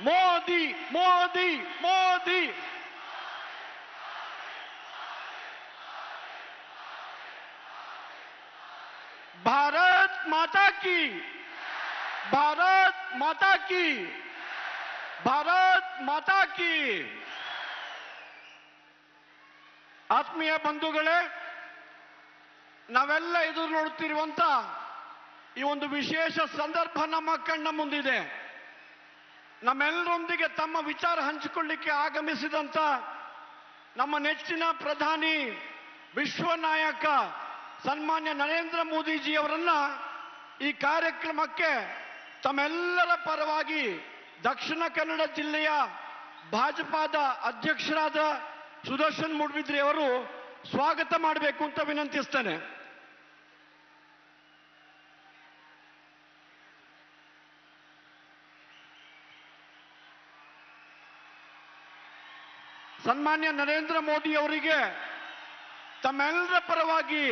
ಮೋದಿ ಮೋದಿ ಮೋದಿ भारत माता की भारत माता की भारत माता की ಆತ್ಮೀಯ ಬಂಧುಗಳೇ, ನಾವೆಲ್ಲ ಎದುರು ನೋಡುತ್ತಿರುವಂತ ಈ ಒಂದು ವಿಶೇಷ ಸಂದರ್ಭ ನಮ್ಮ ಕಣ್ಣ ಮುಂದಿದೆ. ನಮ್ಮೆಲ್ಲರೊಂದಿಗೆ ತಮ್ಮ ವಿಚಾರ ಹಂಚಿಕೊಳ್ಳಿಕ್ಕೆ ಆಗಮಿಸಿದಂತ ನಮ್ಮ ನೆಚ್ಚಿನ ಪ್ರಧಾನಿ ವಿಶ್ವ ನಾಯಕ ಸನ್ಮಾನ್ಯ ನರೇಂದ್ರ ಮೋದಿಜಿಯವರನ್ನ ಈ ಕಾರ್ಯಕ್ರಮಕ್ಕೆ ತಮ್ಮೆಲ್ಲರ ಪರವಾಗಿ ದಕ್ಷಿಣ ಕನ್ನಡ ಜಿಲ್ಲೆಯ ಭಾಜಪಾದ ಅಧ್ಯಕ್ಷರಾದ ಸುದರ್ಶನ್ ಮೂಡಬಿದ್ರಿ ಅವರು ಸ್ವಾಗತ ಮಾಡಬೇಕು ಅಂತ ವಿನಂತಿಸ್ತೇನೆ. ಸನ್ಮಾನ್ಯ ನರೇಂದ್ರ ಮೋದಿ ಅವರಿಗೆ ತಮ್ಮೆಲ್ಲರ ಪರವಾಗಿ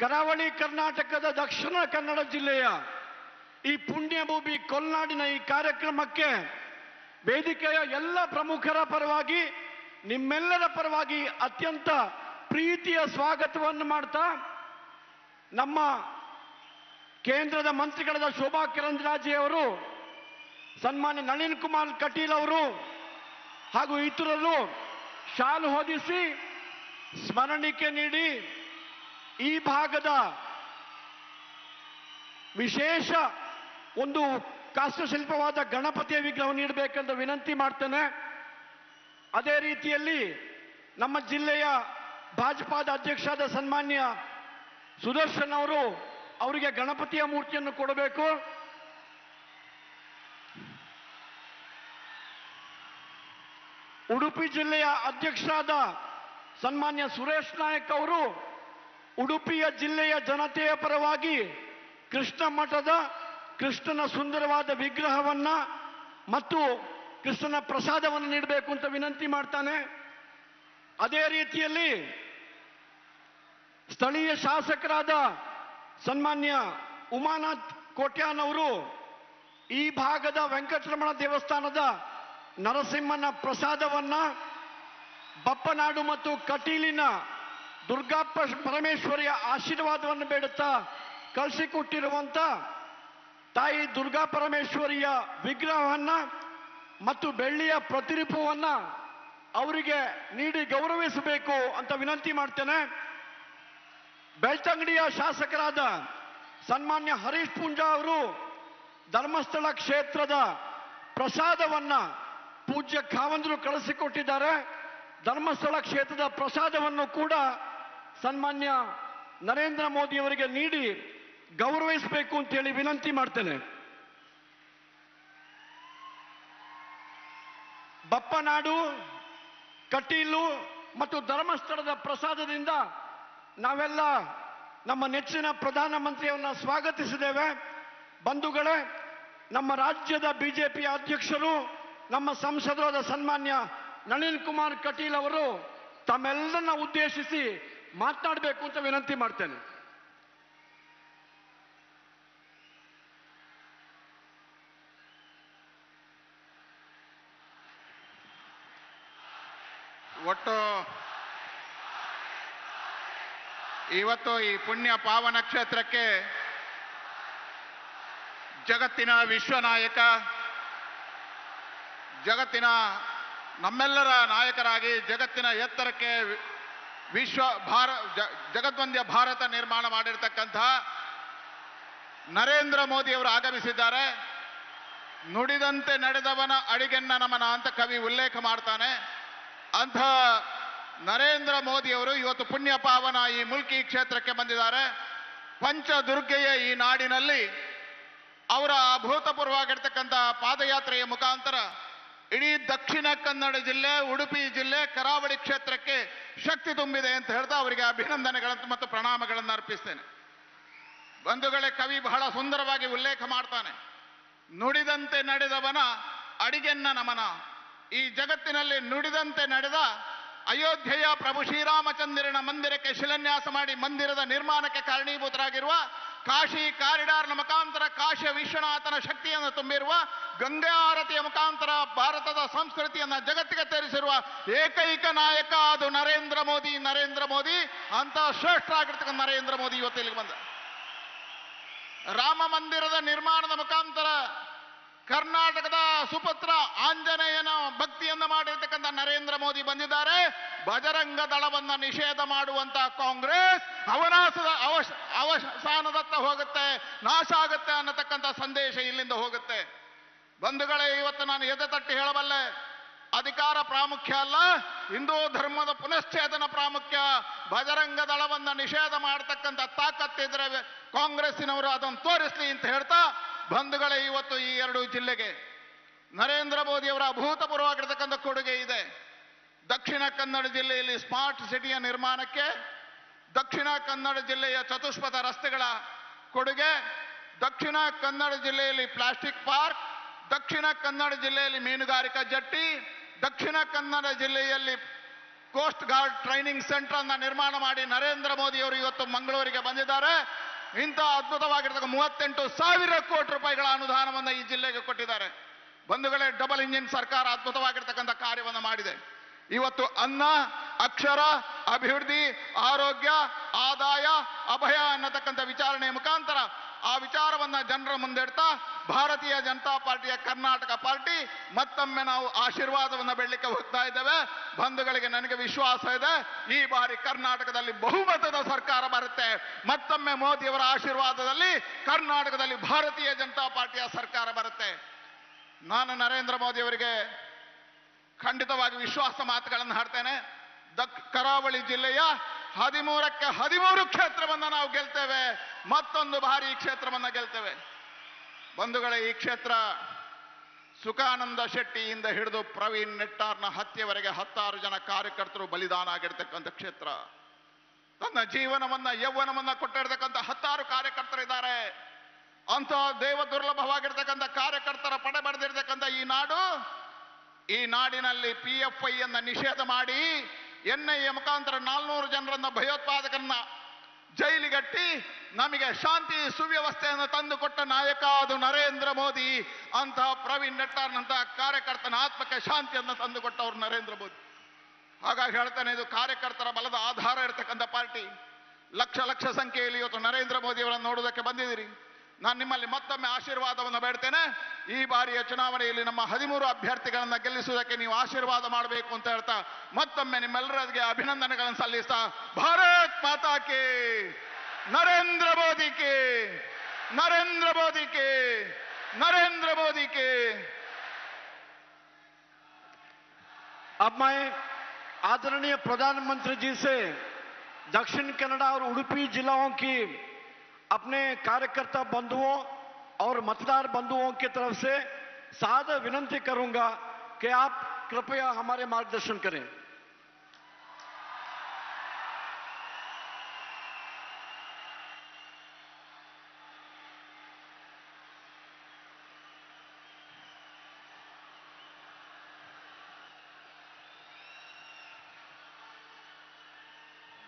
ಕರಾವಳಿ ಕರ್ನಾಟಕದ ದಕ್ಷಿಣ ಕನ್ನಡ ಜಿಲ್ಲೆಯ ಈ ಪುಣ್ಯಭೂಮಿ ಕೊಲ್ನಾಡಿನ ಈ ಕಾರ್ಯಕ್ರಮಕ್ಕೆ ವೇದಿಕೆಯ ಎಲ್ಲ ಪ್ರಮುಖರ ಪರವಾಗಿ ನಿಮ್ಮೆಲ್ಲರ ಪರವಾಗಿ ಅತ್ಯಂತ ಪ್ರೀತಿಯ ಸ್ವಾಗತವನ್ನು ಮಾಡ್ತಾ, ನಮ್ಮ ಕೇಂದ್ರದ ಮಂತ್ರಿಗಳಾದ ಶೋಭಾ ಕರಂದ್ಲಾಜೆ ಅವರು, ಸನ್ಮಾನ್ಯ ನಳಿನ್ ಕುಮಾರ್ ಕಟೀಲ್ ಅವರು ಹಾಗೂ ಇತರರು ಶಾಲು ಹೊದಿಸಿ ಸ್ಮರಣಿಕೆ ನೀಡಿ ಈ ಭಾಗದ ವಿಶೇಷ ಒಂದು ಕಾಷ್ಟಶಿಲ್ಪವಾದ ಗಣಪತಿಯ ವಿಗ್ರಹವನ್ನು ನೀಡಬೇಕೆಂದು ವಿನಂತಿ ಮಾಡ್ತೇನೆ. ಅದೇ ರೀತಿಯಲ್ಲಿ ನಮ್ಮ ಜಿಲ್ಲೆಯ ಭಾಜಪಾದ ಅಧ್ಯಕ್ಷರಾದ ಸನ್ಮಾನ್ಯ ಸುದರ್ಶನ್ ಅವರು ಅವರಿಗೆ ಗಣಪತಿಯ ಮೂರ್ತಿಯನ್ನು ಕೊಡಬೇಕು. ಉಡುಪಿ ಜಿಲ್ಲೆಯ ಅಧ್ಯಕ್ಷರಾದ ಸನ್ಮಾನ್ಯ ಸುರೇಶ್ ನಾಯಕ್ ಅವರು ಉಡುಪಿಯ ಜಿಲ್ಲೆಯ ಜನತೆಯ ಪರವಾಗಿ ಕೃಷ್ಣ ಮಠದ ಕೃಷ್ಣನ ಸುಂದರವಾದ ವಿಗ್ರಹವನ್ನ ಮತ್ತು ಕೃಷ್ಣನ ಪ್ರಸಾದವನ್ನು ನೀಡಬೇಕು ಅಂತ ವಿನಂತಿ ಮಾಡ್ತಾನೆ. ಅದೇ ರೀತಿಯಲ್ಲಿ ಸ್ಥಳೀಯ ಶಾಸಕರಾದ ಸನ್ಮಾನ್ಯ ಉಮಾನಾಥ್ ಕೋಟ್ಯಾನ್ ಅವರು ಈ ಭಾಗದ ವೆಂಕಟರಮಣ ದೇವಸ್ಥಾನದ ನರಸಿಂಹನ ಪ್ರಸಾದವನ್ನ ಬಪ್ಪನಾಡು ಮತ್ತು ಕಟೀಲಿನ ದುರ್ಗಾ ಪರಮೇಶ್ವರಿಯ ಆಶೀರ್ವಾದವನ್ನು ಬೇಡುತ್ತಾ ಕಳಿಸಿಕೊಟ್ಟಿರುವಂತ ತಾಯಿ ದುರ್ಗಾ ಪರಮೇಶ್ವರಿಯ ವಿಗ್ರಹವನ್ನ ಮತ್ತು ಬೆಳ್ಳಿಯ ಪ್ರತಿರೂಪವನ್ನ ಅವರಿಗೆ ನೀಡಿ ಗೌರವಿಸಬೇಕು ಅಂತ ವಿನಂತಿ ಮಾಡ್ತೇನೆ. ಬೆಳ್ತಂಗಡಿಯ ಶಾಸಕರಾದ ಸನ್ಮಾನ್ಯ ಹರೀಶ್ ಪೂಂಜಾ ಅವರು ಧರ್ಮಸ್ಥಳ ಕ್ಷೇತ್ರದ ಪ್ರಸಾದವನ್ನ ಪೂಜ್ಯ ಖಾವಂದ್ರು ಕಳಿಸಿಕೊಟ್ಟಿದ್ದಾರೆ. ಧರ್ಮಸ್ಥಳ ಕ್ಷೇತ್ರದ ಪ್ರಸಾದವನ್ನು ಕೂಡ ಸನ್ಮಾನ್ಯ ನರೇಂದ್ರ ಮೋದಿ ಅವರಿಗೆ ನೀಡಿ ಗೌರವಿಸಬೇಕು ಅಂತೇಳಿ ವಿನಂತಿ ಮಾಡ್ತೇನೆ. ಬಪ್ಪನಾಡು, ಕಟೀಲು ಮತ್ತು ಧರ್ಮಸ್ಥಳದ ಪ್ರಸಾದದಿಂದ ನಾವೆಲ್ಲ ನಮ್ಮ ನೆಚ್ಚಿನ ಪ್ರಧಾನಮಂತ್ರಿಯವನ್ನ ಸ್ವಾಗತಿಸಿದ್ದೇವೆ. ಬಂಧುಗಳೇ, ನಮ್ಮ ರಾಜ್ಯದ ಬಿಜೆಪಿಯ ಅಧ್ಯಕ್ಷರು ನಮ್ಮ ಸಂಸದರಾದ ಸನ್ಮಾನ್ಯ ನಳಿನ್ ಕುಮಾರ್ ಕಟೀಲ್ ಅವರು ತಮ್ಮೆಲ್ಲರನ್ನ ಉದ್ದೇಶಿಸಿ ಮಾತನಾಡಬೇಕು ಅಂತ ವಿನಂತಿ ಮಾಡ್ತೇನೆ. ಒಟ್ಟು ಇವತ್ತು ಈ ಪುಣ್ಯ ಪಾವನ ಕ್ಷೇತ್ರಕ್ಕೆ ಜಗತ್ತಿನ ವಿಶ್ವನಾಯಕ, ಜಗತ್ತಿನ ನಮ್ಮೆಲ್ಲರ ನಾಯಕರಾಗಿ ಜಗತ್ತಿನ ಎತ್ತರಕ್ಕೆ ಜಗದ್ವಂದ್ಯ ಭಾರತ ನಿರ್ಮಾಣ ಮಾಡಿರ್ತಕ್ಕಂಥ ನರೇಂದ್ರ ಮೋದಿ ಅವರು ಆಗಮಿಸಿದ್ದಾರೆ. ನುಡಿದಂತೆ ನಡೆದವನ ಅಡಿಗೆನ್ನ ನಮನ ಅಂತ ಕವಿ ಉಲ್ಲೇಖ ಮಾಡ್ತಾನೆ. ಅಂಥ ನರೇಂದ್ರ ಮೋದಿ ಅವರು ಇವತ್ತು ಪುಣ್ಯ ಪಾವನ ಈ ಮುಲ್ಕಿ ಕ್ಷೇತ್ರಕ್ಕೆ ಬಂದಿದ್ದಾರೆ. ಪಂಚದುರ್ಗೆಯ ಈ ನಾಡಿನಲ್ಲಿ ಅವರ ಅಭೂತಪೂರ್ವವಾಗಿರ್ತಕ್ಕಂಥ ಪಾದಯಾತ್ರೆಯ ಮುಖಾಂತರ ಇಡೀ ದಕ್ಷಿಣ ಕನ್ನಡ ಜಿಲ್ಲೆ, ಉಡುಪಿ ಜಿಲ್ಲೆ, ಕರಾವಳಿ ಕ್ಷೇತ್ರಕ್ಕೆ ಶಕ್ತಿ ತುಂಬಿದೆ ಅಂತ ಹೇಳ್ತಾ ಅವರಿಗೆ ಅಭಿನಂದನೆಗಳನ್ನು ಮತ್ತು ಪ್ರಣಾಮಗಳನ್ನು ಅರ್ಪಿಸ್ತೇನೆ. ಬಂಧುಗಳೇ, ಕವಿ ಬಹಳ ಸುಂದರವಾಗಿ ಉಲ್ಲೇಖ ಮಾಡ್ತಾನೆ. ನುಡಿದಂತೆ ನಡೆದವನ ಅಡಿಗೆನ್ನ ನಮನ. ಈ ಜಗತ್ತಿನಲ್ಲಿ ನುಡಿದಂತೆ ನಡೆದ ಅಯೋಧ್ಯೆಯ ಪ್ರಭು ಶ್ರೀರಾಮಚಂದ್ರನ ಮಂದಿರಕ್ಕೆ ಶಿಲಾನ್ಯಾಸ ಮಾಡಿ ಮಂದಿರದ ನಿರ್ಮಾಣಕ್ಕೆ ಕಾರಣೀಭೂತರಾಗಿರುವ ಕಾಶಿ ಕಾರಿಡಾರ್ನ ಮುಖಾಂತರ ಕಾಶಿ ವಿಶ್ವನಾಥನ ಶಕ್ತಿಯನ್ನು ತುಂಬಿರುವ ಗಂಗೆ ಆರತಿಯ ಮುಖಾಂತರ ಭಾರತದ ಸಂಸ್ಕೃತಿಯನ್ನ ಜಗತ್ತಿಗೆ ತೋರಿಸಿರುವ ಏಕೈಕ ನಾಯಕ ಅದು ನರೇಂದ್ರ ಮೋದಿ. ನರೇಂದ್ರ ಮೋದಿ ಅಂತ ಶ್ರೇಷ್ಠ ಆಗಿರ್ತಕ್ಕಂಥ ನರೇಂದ್ರ ಮೋದಿ ಇವತ್ತು ಇಲ್ಲಿಗೆ ಬಂದ. ರಾಮ ಮಂದಿರದ ನಿರ್ಮಾಣದ ಮುಖಾಂತರ ಕರ್ನಾಟಕದ ಸುಪುತ್ರ ಆಂಜನೇಯನ ಭಕ್ತಿಯನ್ನ ಮಾಡಿರ್ತಕ್ಕಂಥ ನರೇಂದ್ರ ಮೋದಿ ಬಂದಿದ್ದಾರೆ. ಬಜರಂಗ ದಳವನ್ನ ನಿಷೇಧ ಮಾಡುವಂತ ಕಾಂಗ್ರೆಸ್ ಅವಸಾನದತ್ತ ಹೋಗುತ್ತೆ, ನಾಶ ಆಗುತ್ತೆ ಅನ್ನತಕ್ಕಂಥ ಸಂದೇಶ ಇಲ್ಲಿಂದ ಹೋಗುತ್ತೆ. ಬಂಧುಗಳೇ, ಇವತ್ತು ನಾನು ಎದೆ ತಟ್ಟಿ ಹೇಳಬಲ್ಲೆ, ಅಧಿಕಾರ ಪ್ರಾಮುಖ್ಯ ಅಲ್ಲ, ಹಿಂದೂ ಧರ್ಮದ ಪುನಶ್ಚೇತನ ಪ್ರಾಮುಖ್ಯ. ಬಜರಂಗ ದಳವನ್ನ ನಿಷೇಧ ಮಾಡತಕ್ಕಂಥ ತಾಕತ್ತಿದ್ರೆ ಕಾಂಗ್ರೆಸ್ಸಿನವರು ಅದನ್ನು ತೋರಿಸ್ಲಿ ಅಂತ ಹೇಳ್ತಾ, ಬಂಧುಗಳೇ, ಇವತ್ತು ಈ ಎರಡು ಜಿಲ್ಲೆಗೆ ನರೇಂದ್ರ ಮೋದಿ ಅವರ ಅಭೂತಪೂರ್ವವಾಗಿರ್ತಕ್ಕಂಥ ಕೊಡುಗೆ ಇದೆ. ದಕ್ಷಿಣ ಕನ್ನಡ ಜಿಲ್ಲೆಯಲ್ಲಿ ಸ್ಮಾರ್ಟ್ ಸಿಟಿಯ ನಿರ್ಮಾಣಕ್ಕೆ, ದಕ್ಷಿಣ ಕನ್ನಡ ಜಿಲ್ಲೆಯ ಚತುಷ್ಪಥ ರಸ್ತೆಗಳ ಕೊಡುಗೆ, ದಕ್ಷಿಣ ಕನ್ನಡ ಜಿಲ್ಲೆಯಲ್ಲಿ ಪ್ಲಾಸ್ಟಿಕ್ ಪಾರ್ಕ್, ದಕ್ಷಿಣ ಕನ್ನಡ ಜಿಲ್ಲೆಯಲ್ಲಿ ಮೀನುಗಾರಿಕಾ ಜಟ್ಟಿ, ದಕ್ಷಿಣ ಕನ್ನಡ ಜಿಲ್ಲೆಯಲ್ಲಿ ಕೋಸ್ಟ್ ಗಾರ್ಡ್ ಟ್ರೈನಿಂಗ್ ಸೆಂಟರ್ ಅನ್ನ ನಿರ್ಮಾಣ ಮಾಡಿ ನರೇಂದ್ರ ಮೋದಿ ಅವರು ಇವತ್ತು ಮಂಗಳೂರಿಗೆ ಬಂದಿದ್ದಾರೆ. ಇಂಥ ಅದ್ಭುತವಾಗಿರ್ತಕ್ಕಂಥ 38,000 ಕೋಟಿ ರೂಪಾಯಿಗಳ ಅನುದಾನವನ್ನು ಈ ಜಿಲ್ಲೆಗೆ ಕೊಟ್ಟಿದ್ದಾರೆ. ಬಂಧುಗಳೇ, ಡಬಲ್ ಇಂಜಿನ್ ಸರ್ಕಾರ ಅದ್ಭುತವಾಗಿರ್ತಕ್ಕಂಥ ಕಾರ್ಯವನ್ನು ಮಾಡಿದೆ. ಇವತ್ತು ಅನ್ನ, ಅಕ್ಷರ, ಅಭಿವೃದ್ಧಿ, ಆರೋಗ್ಯ, ಆದಾಯ, ಅಭಯ ಅನ್ನತಕ್ಕಂಥ ವಿಚಾರಣೆಯ ಮುಖಾಂತರ ಆ ವಿಚಾರವನ್ನ ಜನರ ಮುಂದಿಡ್ತಾ ಭಾರತೀಯ ಜನತಾ ಪಾರ್ಟಿಯ ಕರ್ನಾಟಕ ಪಾರ್ಟಿ ಮತ್ತೊಮ್ಮೆ ನಾವು ಆಶೀರ್ವಾದವನ್ನು ಬೆಳಲಿಕ್ಕೆ ಹೋಗ್ತಾ ಇದ್ದೇವೆ. ಬಂಧುಗಳಿಗೆ, ನನಗೆ ವಿಶ್ವಾಸ ಇದೆ, ಈ ಬಾರಿ ಕರ್ನಾಟಕದಲ್ಲಿ ಬಹುಮತದ ಸರ್ಕಾರ ಬರುತ್ತೆ. ಮತ್ತೊಮ್ಮೆ ಮೋದಿಯವರ ಆಶೀರ್ವಾದದಲ್ಲಿ ಕರ್ನಾಟಕದಲ್ಲಿ ಭಾರತೀಯ ಜನತಾ ಪಾರ್ಟಿಯ ಸರ್ಕಾರ ಬರುತ್ತೆ. ನಾನು ನರೇಂದ್ರ ಮೋದಿ ಅವರಿಗೆ ಖಂಡಿತವಾಗಿ ವಿಶ್ವಾಸ ಮಾತುಗಳನ್ನು ಹಾಡ್ತೇನೆ. ಕರಾವಳಿ ಜಿಲ್ಲೆಯ 13ಕ್ಕೆ 13 ಕ್ಷೇತ್ರವನ್ನು ನಾವು ಗೆಲ್ತೇವೆ. ಮತ್ತೊಂದು ಬಾರಿ ಈ ಕ್ಷೇತ್ರವನ್ನು ಗೆಲ್ತೇವೆ. ಬಂಧುಗಳೇ, ಈ ಕ್ಷೇತ್ರ ಸುಖಾನಂದ ಶೆಟ್ಟಿಯಿಂದ ಹಿಡಿದು ಪ್ರವೀಣ್ ನೆಟ್ಟಾರ್ನ ಹತ್ಯೆವರೆಗೆ 16 ಜನ ಕಾರ್ಯಕರ್ತರು ಬಲಿದಾನ ಆಗಿರ್ತಕ್ಕಂಥ ಕ್ಷೇತ್ರ. ತನ್ನ ಜೀವನವನ್ನ, ಯೌವನವನ್ನ ಕೊಟ್ಟಿರ್ತಕ್ಕಂಥ 16 ಕಾರ್ಯಕರ್ತರಿದ್ದಾರೆ. ಅಂತಹ ದೇವ ದುರ್ಲಭವಾಗಿರ್ತಕ್ಕಂಥ ಕಾರ್ಯಕರ್ತರ ಪಡೆ ಬರೆದಿರ್ತಕ್ಕಂಥ ಈ ನಾಡಿನಲ್ಲಿ PFI ಅನ್ನ ನಿಷೇಧ ಮಾಡಿ NIA ಮುಖಾಂತರ 400 ಜನರನ್ನ ಭಯೋತ್ಪಾದಕರನ್ನ ಜೈಲಿಗಟ್ಟಿ ನಮಗೆ ಶಾಂತಿ ಸುವ್ಯವಸ್ಥೆಯನ್ನು ತಂದುಕೊಟ್ಟ ನಾಯಕ ಅದು ನರೇಂದ್ರ ಮೋದಿ. ಅಂತಹ ಪ್ರವೀಣ್ ನೆಟ್ಟಾರ್ನಂತಹ ಕಾರ್ಯಕರ್ತನ ಆತ್ಮಕ್ಕೆ ಶಾಂತಿಯನ್ನು ತಂದುಕೊಟ್ಟವರು ನರೇಂದ್ರ ಮೋದಿ. ಹಾಗಾಗಿ ಹೇಳ್ತಾನೆ, ಇದು ಕಾರ್ಯಕರ್ತರ ಬಲದ ಆಧಾರ ಇರತಕ್ಕಂಥ ಪಾರ್ಟಿ. ಲಕ್ಷ ಸಂಖ್ಯೆಯಲ್ಲಿ ಇವತ್ತು ನರೇಂದ್ರ ಮೋದಿ ಅವರನ್ನು ನೋಡುವುದಕ್ಕೆ ಬಂದಿದ್ದೀರಿ. ನಾನು ನಿಮ್ಮಲ್ಲಿ ಮತ್ತೊಮ್ಮೆ ಆಶೀರ್ವಾದವನ್ನು ಬೇಡ್ತೇನೆ. ಈ ಬಾರಿಯ ಚುನಾವಣೆಯಲ್ಲಿ ನಮ್ಮ 13 ಅಭ್ಯರ್ಥಿಗಳನ್ನ ಗೆಲ್ಲಿಸುವುದಕ್ಕೆ ನೀವು ಆಶೀರ್ವಾದ ಮಾಡಬೇಕು ಅಂತ ಹೇಳ್ತಾ ಮತ್ತೊಮ್ಮೆ ನಿಮ್ಮೆಲ್ಲರಿಗೆ ಅಭಿನಂದನೆಗಳನ್ನು ಸಲ್ಲಿಸ್ತಾ, ಭಾರತ್ ಮಾತಾ ಕಿ, ನರೇಂದ್ರ ಮೋದಿ ಕಿ, ನರೇಂದ್ರ ಮೋದಿ ಕಿ, ನರೇಂದ್ರ ಮೋದಿ ಕಿ. अब मैं आदरणीय प्रधानमंत्री जी से दक्षिण कन्नड़ और उडुपी जिलाओं की अपने कार्यकर्ता बंधुओं और मतदार बंधुओं की तरफ से सादर विनंती करूंगा कि आप कृपया हमारे मार्गदर्शन करें.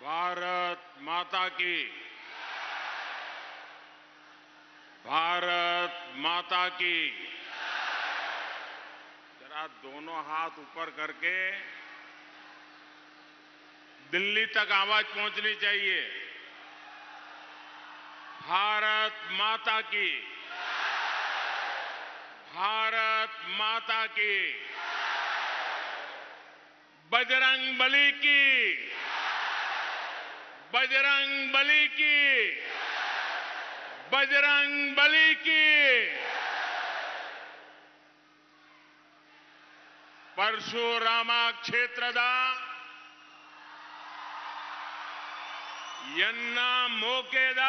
भारत माता की, भारत माता की. जरा दोनों हाथ ऊपर करके दिल्ली तक आवाज पहुंचनी चाहिए. भारत माता की, भारत माता की. बजरंग बली की, बजरंग बली की, बजरंग बली की. परशुराಮ ಕ್ಷೇತ್ರದ ಎನ್ನ ಮೋಕೆದ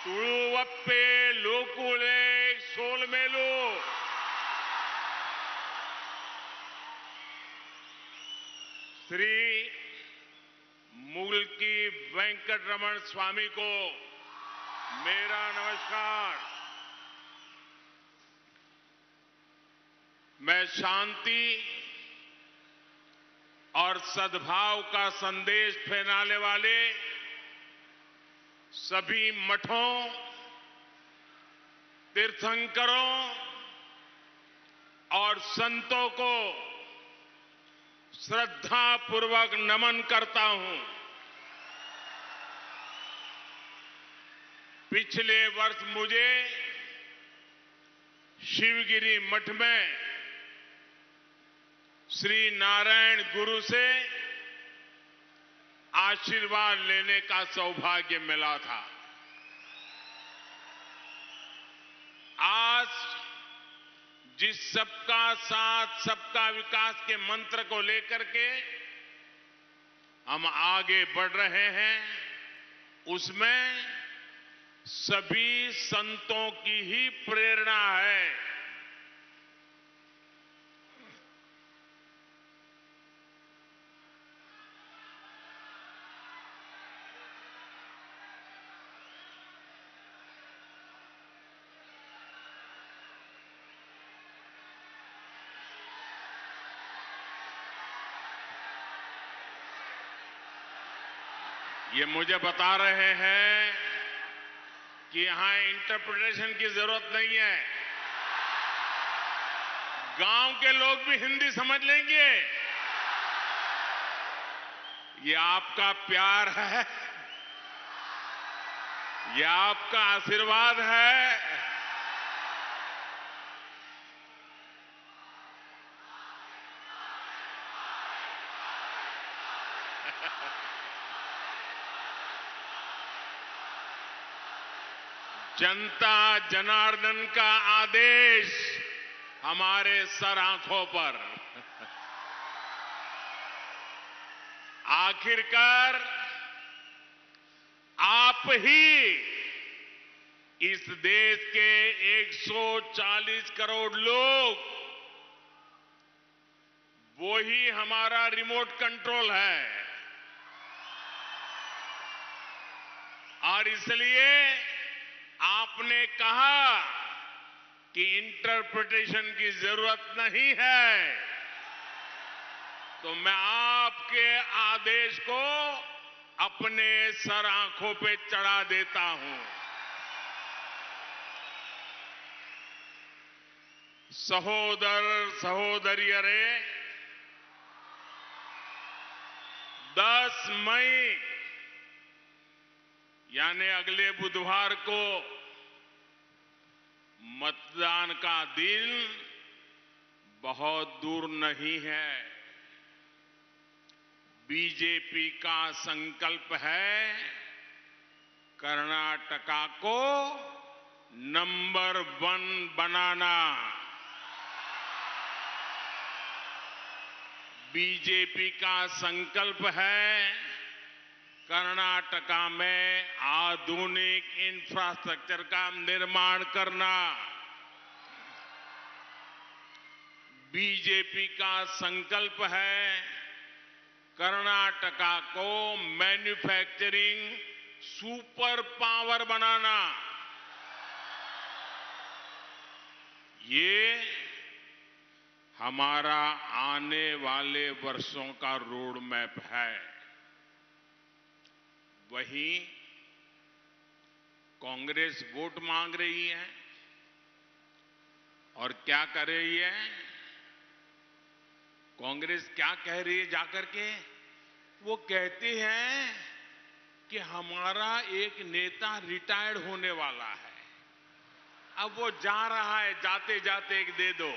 ತುಳುವಪ್ಪೆ ಲೋಕುಳೆ ಸೋಲ್ಮೇಲು श्री मुल्की वेंकटरमण स्वामी को मेरा नमस्कार. मैं शांति और सद्भाव का संदेश फैलाने वाले सभी मठों, तीर्थंकरों और संतों को श्रद्धापूर्वक नमन करता हूं। पिछले वर्ष मुझे शिवगिरी मठ में श्री नारायण गुरु से आशीर्वाद लेने का सौभाग्य मिला था। आज जिस सबका साथ सबका विकास के मंत्र को लेकर के हम आगे बढ़ रहे हैं, उसमें सभी संतों की ही प्रेरणा है। ये मुझे बता रहे हैं कि यहां इंटरप्रिटेशन की जरूरत नहीं है, गांव के लोग भी हिंदी समझ लेंगे। ये आपका प्यार है, ये आपका आशीर्वाद है। जनता जनार्दन का आदेश हमारे सर आंखों पर। आखिरकार आप ही इस देश के 140 करोड़ लोग, वो ही हमारा रिमोट कंट्रोल है। और इसलिए आपने कहा कि इंटरप्रिटेशन की जरूरत नहीं है, तो मैं आपके आदेश को अपने सर आंखों पे चढ़ा देता हूं। सहोदर सहोदरियरे, 10 मई यानी अगले बुधवार को मतदान का दिन बहुत दूर नहीं है। बीजेपी का संकल्प है कर्नाटका को नंबर 1 बनाना। बीजेपी का संकल्प है कर्नाटका में आधुनिक इंफ्रास्ट्रक्चर का निर्माण करना। बीजेपी का संकल्प है कर्नाटका को मैन्युफैक्चरिंग सुपर पावर बनाना। ये हमारा आने वाले वर्षों का रोड मैप है। वहीं कांग्रेस वोट मांग रही है और क्या कर रही है? कांग्रेस क्या कह रही है जाकर के? वो कहती है कि हमारा एक नेता रिटायर्ड होने वाला है, अब वो जा रहा है, जाते जाते एक दे दो।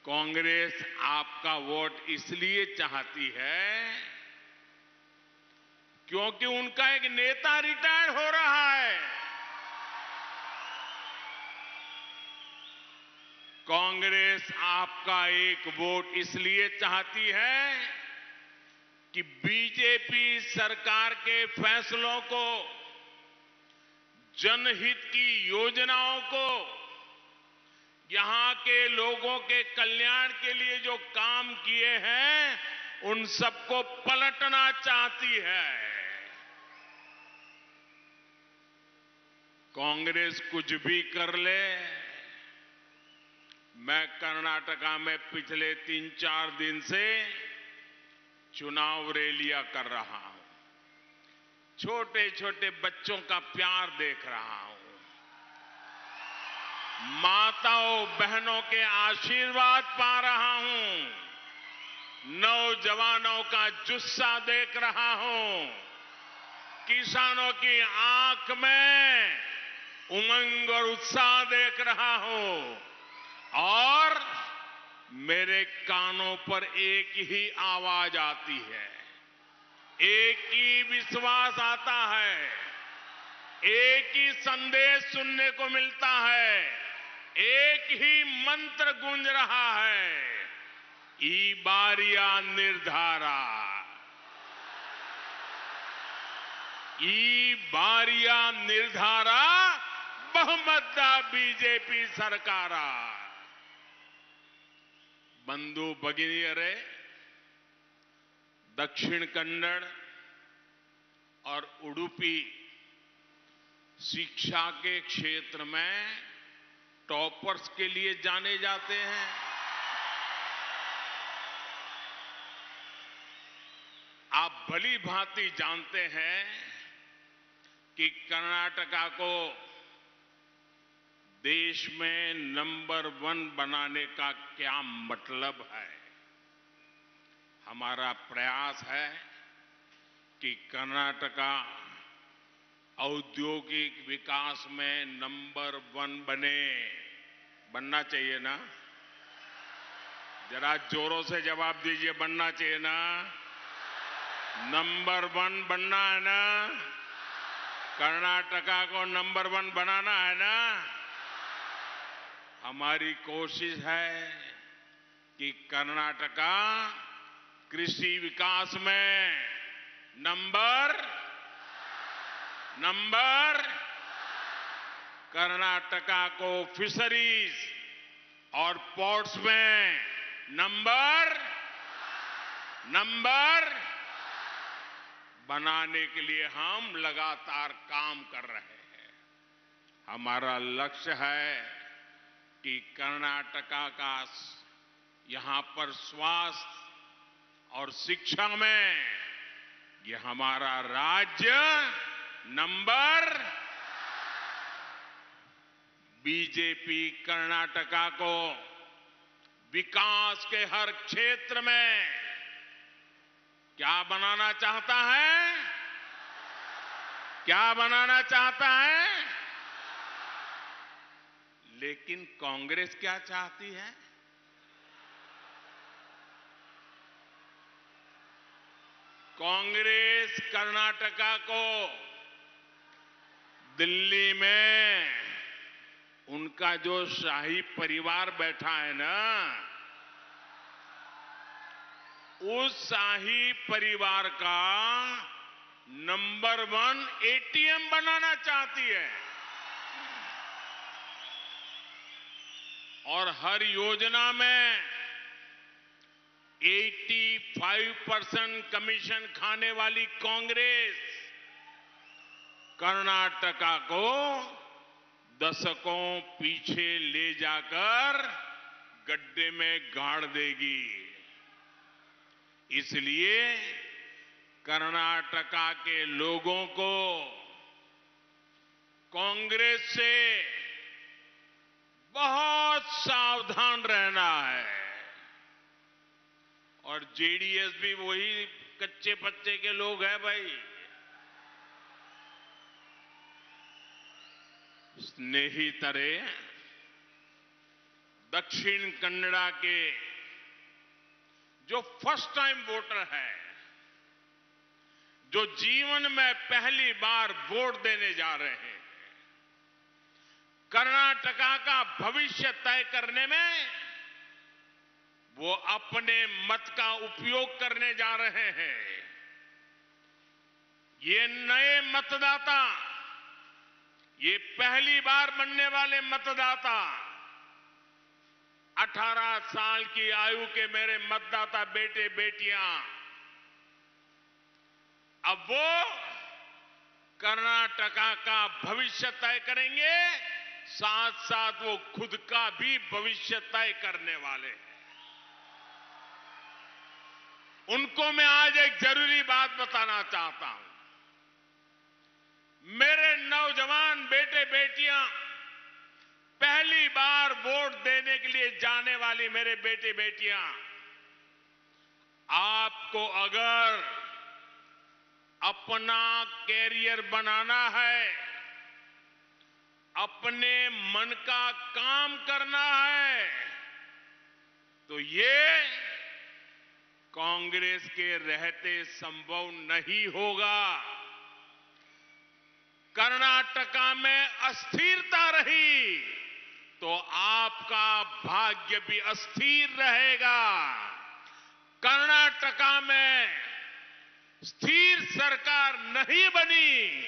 कांग्रेस आपका वोट इसलिए चाहती है क्योंकि उनका एक नेता रिटायर हो रहा है। कांग्रेस आपका एक वोट इसलिए चाहती है कि बीजेपी सरकार के फैसलों को, जनहित की योजनाओं को, यहां के लोगों के कल्याण के लिए जो काम किए हैं, उन सबको पलटना चाहती है। कांग्रेस कुछ भी कर ले, मैं कर्नाटका में पिछले 3-4 दिन से चुनाव रैलियां कर रहा हूं। छोटे छोटे बच्चों का प्यार देख रहा हूं, माताओं बहनों के आशीर्वाद पा रहा हूं, नौजवानों का जुस्सा देख रहा हूं, किसानों की आंख में उमंग और उत्साह देख रहा हूं और मेरे कानों पर एक ही आवाज आती है, एक ही विश्वास आता है, एक ही संदेश सुनने को मिलता है, एक ही मंत्र गूंज रहा है, ईबारिया निर्धारा, ईबारिया निर्धारा बहुमतदा बीजेपी सरकारा। बंधु भगिनियरे, दक्षिण कन्नड़ और उडुपी शिक्षा के क्षेत्र में टॉपर्स के लिए जाने जाते हैं। आप भली भांति जानते हैं कि कर्नाटका को देश में नंबर 1 बनाने का क्या मतलब है। हमारा प्रयास है कि कर्नाटका औद्योगिक विकास में नंबर 1 बने। बनना चाहिए ना? जरा जोरों से जवाब दीजिए, बनना चाहिए ना? नंबर 1 बनना है ना? कर्नाटका को नंबर 1 बनाना है ना? हमारी कोशिश है कि कर्नाटका कृषि विकास में नंबर कर्नाटका को फिशरीज और पोर्ट्स में नंबर बनाने के लिए हम लगातार काम कर रहे हैं। हमारा लक्ष्य है कि कर्नाटका का यहां पर स्वास्थ्य और शिक्षा में ये हमारा राज्य बीजेपी कर्नाटका को विकास के हर क्षेत्र में क्या बनाना चाहता है? क्या बनाना चाहता है? लेकिन कांग्रेस क्या चाहती है? कांग्रेस कर्नाटका को दिल्ली में उनका जो शाही परिवार बैठा है ना, उस शाही परिवार का नंबर 1 एटीएम बनाना चाहती है और हर योजना में 85% कमीशन खाने वाली कांग्रेस कर्नाटका को दशकों पीछे ले जाकर गड्ढे में गाड़ देगी। इसलिए कर्नाटका के लोगों को कांग्रेस से बहुत सावधान रहना है और जेडीएस भी वही कच्चे पच्चे के लोग हैं भाई। स्नेहितरे, दक्षिण कन्नड़ा के जो फर्स्ट टाइम वोटर है, जो जीवन में पहली बार वोट देने जा रहे हैं, कर्नाटका का भविष्य तय करने में वो अपने मत का उपयोग करने जा रहे हैं। ये नए मतदाता, ये पहली बार बनने वाले मतदाता, 18 साल की आयु के मेरे मतदाता बेटे बेटियां, अब वो कर्नाटका का भविष्य तय करेंगे, साथ साथ वो खुद का भी भविष्य तय करने वाले हैं। उनको मैं आज एक जरूरी बात बताना चाहता हूं। नौजवान बेटे बेटियां, पहली बार वोट देने के लिए जाने वाली मेरे बेटे बेटियां, आपको अगर अपना कैरियर बनाना है, अपने मन का काम करना है, तो ये कांग्रेस के रहते संभव नहीं होगा। कर्नाटका में अस्थिरता रही तो आपका भाग्य भी अस्थिर रहेगा। कर्नाटका में स्थिर सरकार नहीं बनी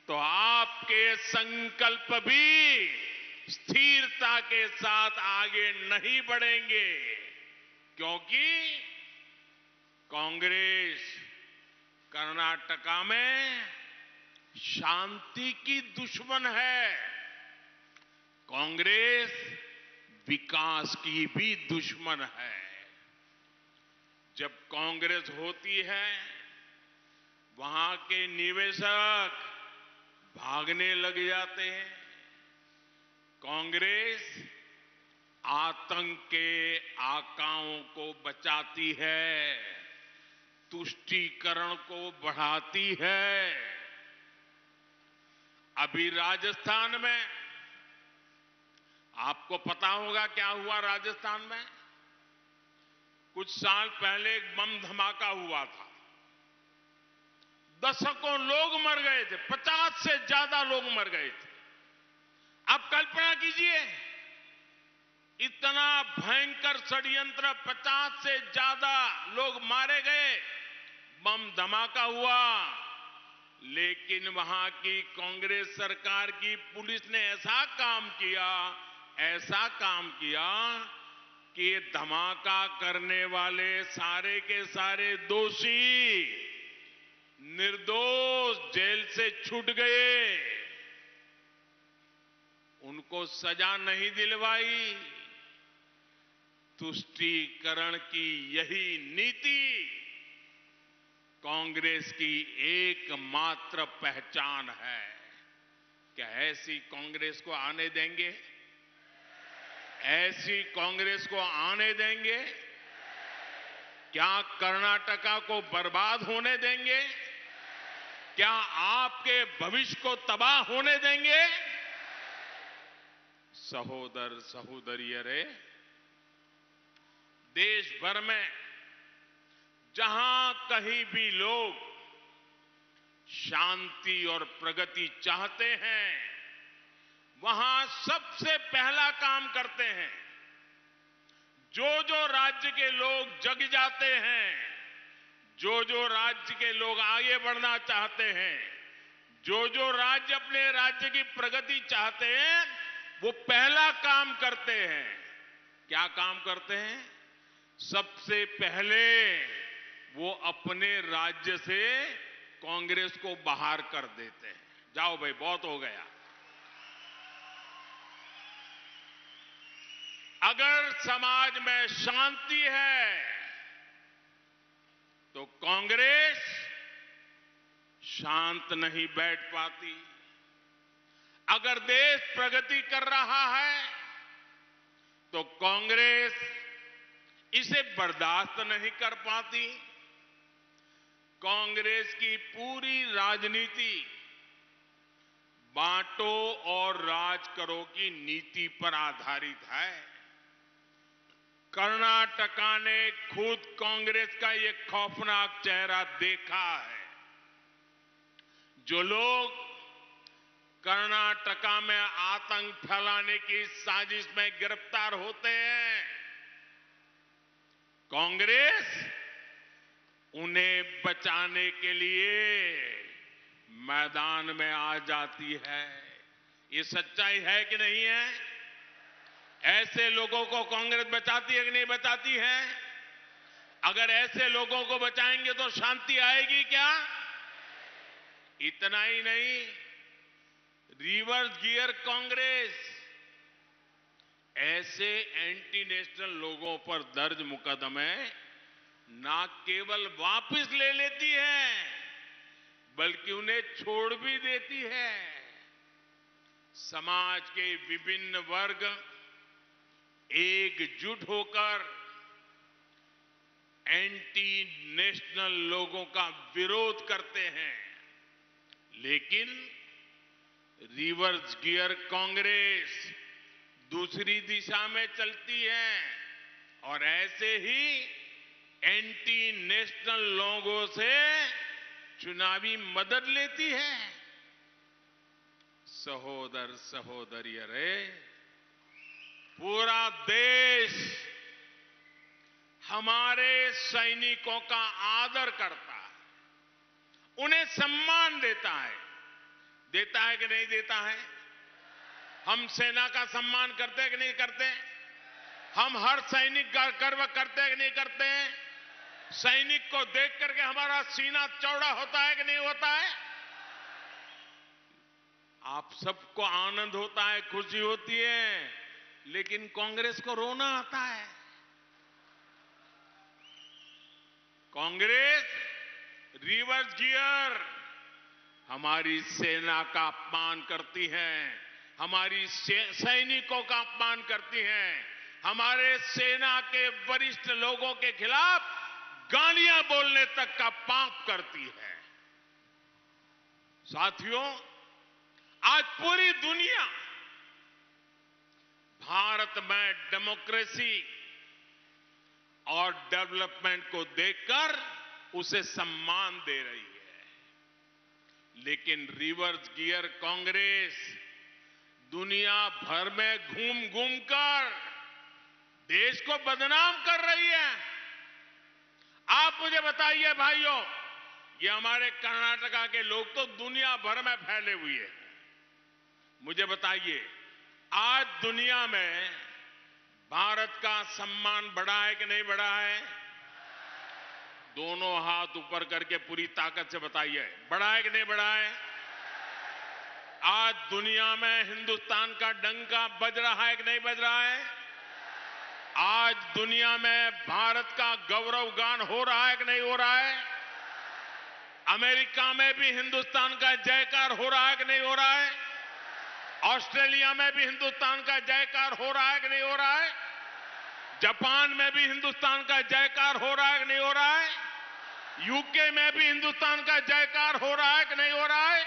तो आपके संकल्प भी स्थिरता के साथ आगे नहीं बढ़ेंगे, क्योंकि कांग्रेस कर्नाटका में शांति की दुश्मन है। कांग्रेस विकास की भी दुश्मन है। जब कांग्रेस होती है, वहां के निवेशक भागने लग जाते हैं। कांग्रेस आतंक के आकाओं को बचाती है, तुष्टीकरण को बढ़ाती है। अभी राजस्थान में आपको पता होगा क्या हुआ। राजस्थान में कुछ साल पहले एक बम धमाका हुआ था, दशकों लोग मर गए थे, 50 से ज्यादा लोग मर गए थे। आप कल्पना कीजिए, इतना भयंकर षड्यंत्र, 50 से ज्यादा लोग मारे गए, बम धमाका हुआ, लेकिन वहां की कांग्रेस सरकार की पुलिस ने ऐसा काम किया कि ये धमाका करने वाले सारे के सारे दोषी निर्दोष जेल से छूट गए, उनको सजा नहीं दिलवाई। तुष्टीकरण की यही नीति कांग्रेस की एकमात्र पहचान है। क्या ऐसी कांग्रेस को आने देंगे? ऐसी कांग्रेस को आने देंगे? क्या कर्नाटका को बर्बाद होने देंगे? क्या आपके भविष्य को तबाह होने देंगे? सहोदर सहोदरियों रे, देश भर में जहां कहीं भी लोग शांति और प्रगति चाहते हैं, वहां सबसे पहला काम करते हैं। जो राज्य के लोग जग जाते हैं, जो राज्य के लोग आगे बढ़ना चाहते हैं, जो राज्य अपने राज्य की प्रगति चाहते हैं, वो पहला काम करते हैं। क्या काम करते हैं? सबसे पहले वो अपने राज्य से कांग्रेस को बाहर कर देते हैं। जाओ भाई, बहुत हो गया। अगर समाज में शांति है तो कांग्रेस शांत नहीं बैठ पाती। अगर देश प्रगति कर रहा है तो कांग्रेस इसे बर्दाश्त नहीं कर पाती। कांग्रेस की पूरी राजनीति बांटो और राज करो की नीति पर आधारित है। कर्नाटका ने खुद कांग्रेस का ये खौफनाक चेहरा देखा है। जो लोग कर्नाटका में आतंक फैलाने की साजिश में गिरफ्तार होते हैं, कांग्रेस उन्हें बचाने के लिए मैदान में आ जाती है। ये सच्चाई है कि नहीं है? ऐसे लोगों को कांग्रेस बचाती है कि नहीं बचाती है? अगर ऐसे लोगों को बचाएंगे तो शांति आएगी क्या? इतना ही नहीं, रिवर्स गियर कांग्रेस ऐसे एंटी नेशनल लोगों पर दर्ज मुकदमे ना केवल वापस ले लेती है, बल्कि उन्हें छोड़ भी देती है। समाज के विभिन्न वर्ग एकजुट होकर एंटी नेशनल लोगों का विरोध करते हैं, लेकिन रिवर्स गियर कांग्रेस दूसरी दिशा में चलती है और ऐसे ही एंटी नेशनल लोगों से चुनावी मदद लेती है। सहोदर सहोदरी, अरे पूरा देश हमारे सैनिकों का आदर करता है, उन्हें सम्मान देता है कि नहीं देता है? हम सेना का सम्मान करते हैं कि नहीं करते? हम हर सैनिक का गर्व करते हैं कि नहीं करते? सैनिक को देख करके हमारा सीना चौड़ा होता है कि नहीं होता है? आप सबको आनंद होता है, खुशी होती है, लेकिन कांग्रेस को रोना आता है। कांग्रेस रिवर्स गियर हमारी सेना का अपमान करती है, हमारी सैनिकों का अपमान करती है, हमारे सेना के वरिष्ठ लोगों के खिलाफ गालियां बोलने तक का पाप करती है। साथियों, आज पूरी दुनिया भारत में डेमोक्रेसी और डेवलपमेंट को देखकर उसे सम्मान दे रही है, लेकिन रिवर्स गियर कांग्रेस दुनिया भर में घूम घूम कर देश को बदनाम कर रही है। आप मुझे बताइए भाइयों, ये हमारे कर्नाटका के लोग तो दुनिया भर में फैले हुए हैं। मुझे बताइए, आज दुनिया में भारत का सम्मान बढ़ा है कि नहीं बढ़ा है? दोनों हाथ ऊपर करके पूरी ताकत से बताइए, बढ़ा है कि नहीं बढ़ा है? आज दुनिया में हिंदुस्तान का डंका बज रहा है कि नहीं बज रहा है? आज दुनिया में भारत का गौरव गान हो रहा है कि नहीं हो रहा है? अमेरिका में भी हिंदुस्तान का जयकार हो रहा है कि नहीं हो रहा है? ऑस्ट्रेलिया में भी हिंदुस्तान का जयकार हो रहा है कि नहीं हो रहा है? जापान में भी हिंदुस्तान का जयकार हो रहा है कि नहीं हो रहा है? यूके में भी हिंदुस्तान का जयकार हो रहा है कि नहीं हो रहा है?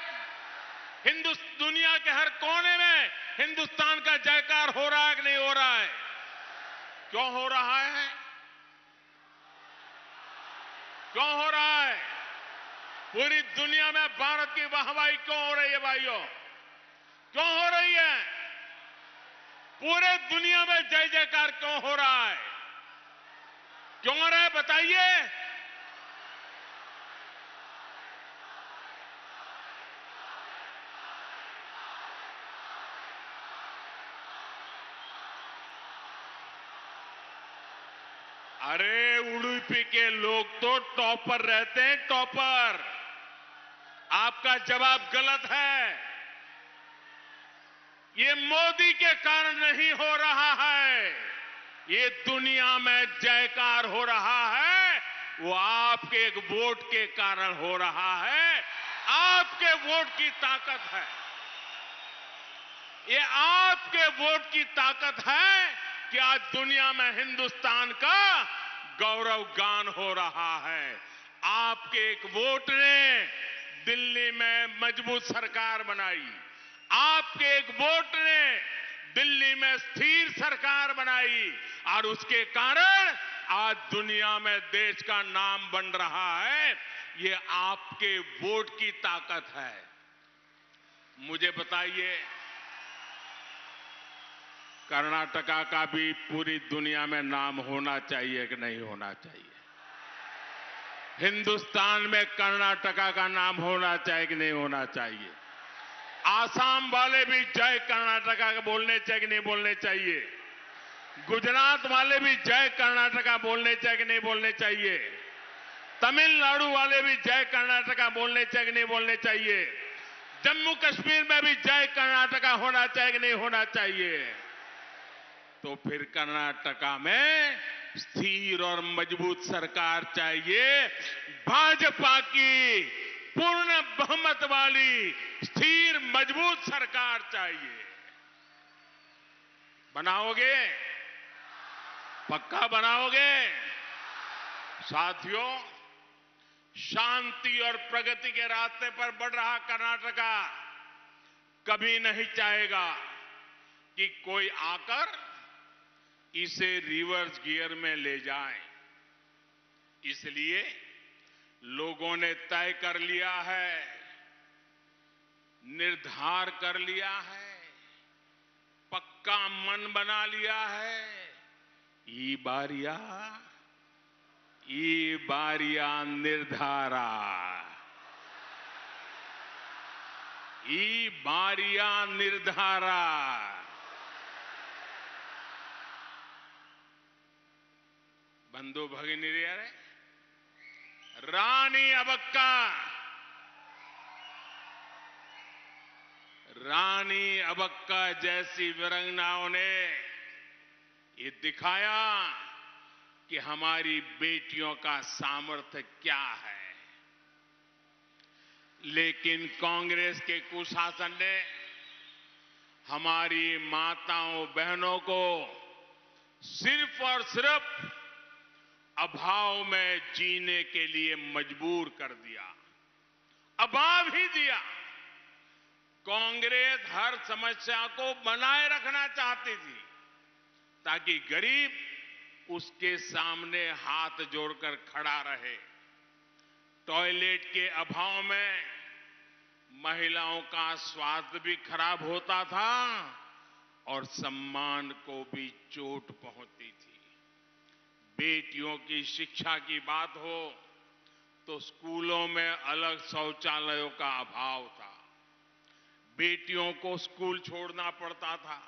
दुनिया के हर कोने में हिंदुस्तान का जयकार हो रहा है कि नहीं हो रहा है? क्यों हो रहा है? क्यों हो रहा है? पूरी दुनिया में भारत की वाहवाही क्यों हो रही है भाइयों? क्यों हो रही है? पूरे दुनिया में जय जयकार क्यों हो रहा है? क्यों हो रहा है बताइए? अरे उडुपी के लोग तो टॉपर रहते हैं, टॉपर। आपका जवाब गलत है। ये मोदी के कारण नहीं हो रहा है, ये दुनिया में जयकार हो रहा है, वो आपके एक वोट के कारण हो रहा है। आपके वोट की ताकत है, ये आपके वोट की ताकत है कि आज दुनिया में हिंदुस्तान का गौरव गान हो रहा है। आपके एक वोट ने दिल्ली में मजबूत सरकार बनाई, आपके एक वोट ने दिल्ली में स्थिर सरकार बनाई और उसके कारण आज दुनिया में देश का नाम बन रहा है। ये आपके वोट की ताकत है। मुझे बताइए, कर्नाटका का भी पूरी दुनिया में नाम होना चाहिए कि नहीं होना चाहिए? हिंदुस्तान में कर्नाटका का नाम होना चाहिए कि नहीं होना चाहिए? आसाम वाले भी जय कर्नाटका बोलने चाहिए कि नहीं बोलने चाहिए? गुजरात वाले भी जय कर्नाटका बोलने चाहिए कि नहीं बोलने चाहिए? तमिलनाडु वाले भी जय कर्नाटका बोलने चाहिए कि नहीं बोलने चाहिए? जम्मू कश्मीर में भी जय कर्नाटका होना चाहिए कि नहीं होना चाहिए? तो फिर कर्नाटका में स्थिर और मजबूत सरकार चाहिए, भाजपा की पूर्ण बहुमत वाली स्थिर मजबूत सरकार चाहिए। बनाओगे? पक्का बनाओगे? साथियों, शांति और प्रगति के रास्ते पर बढ़ रहा कर्नाटका कभी नहीं चाहेगा कि कोई आकर इसे रिवर्स गियर में ले जाए। इसलिए लोगों ने तय कर लिया है, निर्धार कर लिया है, पक्का मन बना लिया है। ई बारिया निर्धारा, ई बारिया निर्धारा। बंधु भगिनीरे, रानी अबक्का जैसी वीरांगनाओं ने ये दिखाया कि हमारी बेटियों का सामर्थ्य क्या है। लेकिन कांग्रेस के कुशासन ने हमारी माताओं बहनों को सिर्फ और सिर्फ अभाव में जीने के लिए मजबूर कर दिया, अभाव ही दिया। कांग्रेस हर समस्या को बनाए रखना चाहती थी ताकि गरीब उसके सामने हाथ जोड़कर खड़ा रहे। टॉयलेट के अभाव में महिलाओं का स्वास्थ्य भी खराब होता था और सम्मान को भी चोट पहुंचती थी। बेटियों की शिक्षा की बात हो तो स्कूलों में अलग शौचालयों का अभाव था, बेटियों को स्कूल छोड़ना पड़ता था,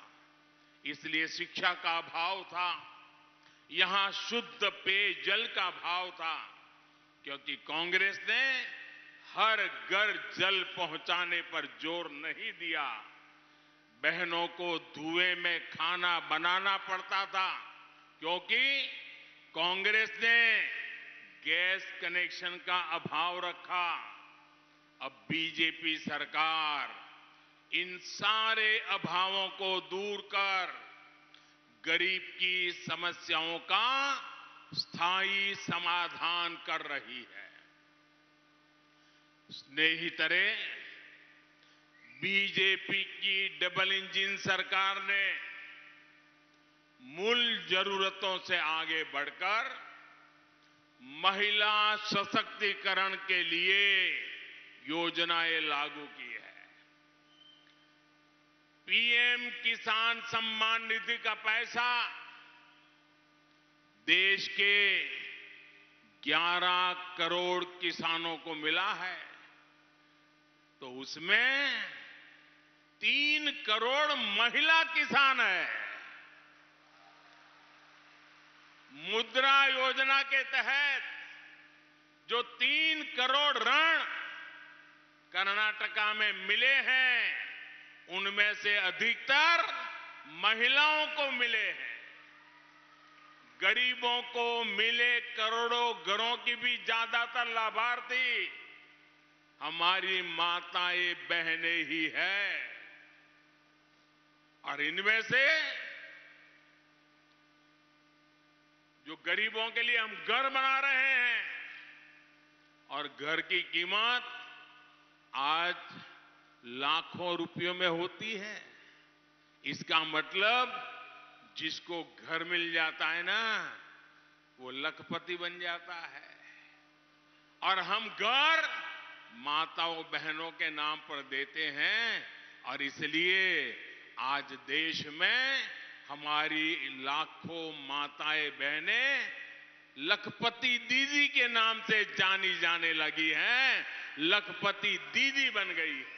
इसलिए शिक्षा का अभाव था। यहां शुद्ध पेयजल का अभाव था, क्योंकि कांग्रेस ने हर घर जल पहुंचाने पर जोर नहीं दिया। बहनों को धुएं में खाना बनाना पड़ता था, क्योंकि कांग्रेस ने गैस कनेक्शन का अभाव रखा। अब बीजेपी सरकार इन सारे अभावों को दूर कर गरीब की समस्याओं का स्थायी समाधान कर रही है। स्नेहितरे, बीजेपी की डबल इंजन सरकार ने मूल जरूरतों से आगे बढ़कर महिला सशक्तिकरण के लिए योजनाएं लागू की है। पीएम किसान सम्मान निधि का पैसा देश के 11 करोड़ किसानों को मिला है, तो उसमें 3 करोड़ महिला किसान है। मुद्रा योजना के तहत जो 3 करोड़ ऋण कर्नाटका में मिले हैं, उनमें से अधिकतर महिलाओं को मिले हैं। गरीबों को मिले करोड़ों घरों की भी ज्यादातर लाभार्थी हमारी माताएं बहनें ही है। और इनमें से जो गरीबों के लिए हम घर बना रहे हैं, और घर की कीमत आज लाखों रुपयों में होती है। इसका मतलब जिसको घर मिल जाता है ना, वो लखपति बन जाता है। और हम घर माताओं बहनों के नाम पर देते हैं, और इसलिए आज देश में हमारी लाखों माताएं बहनें लखपति दीदी के नाम से जानी जाने लगी हैं, लखपति दीदी बन गई है।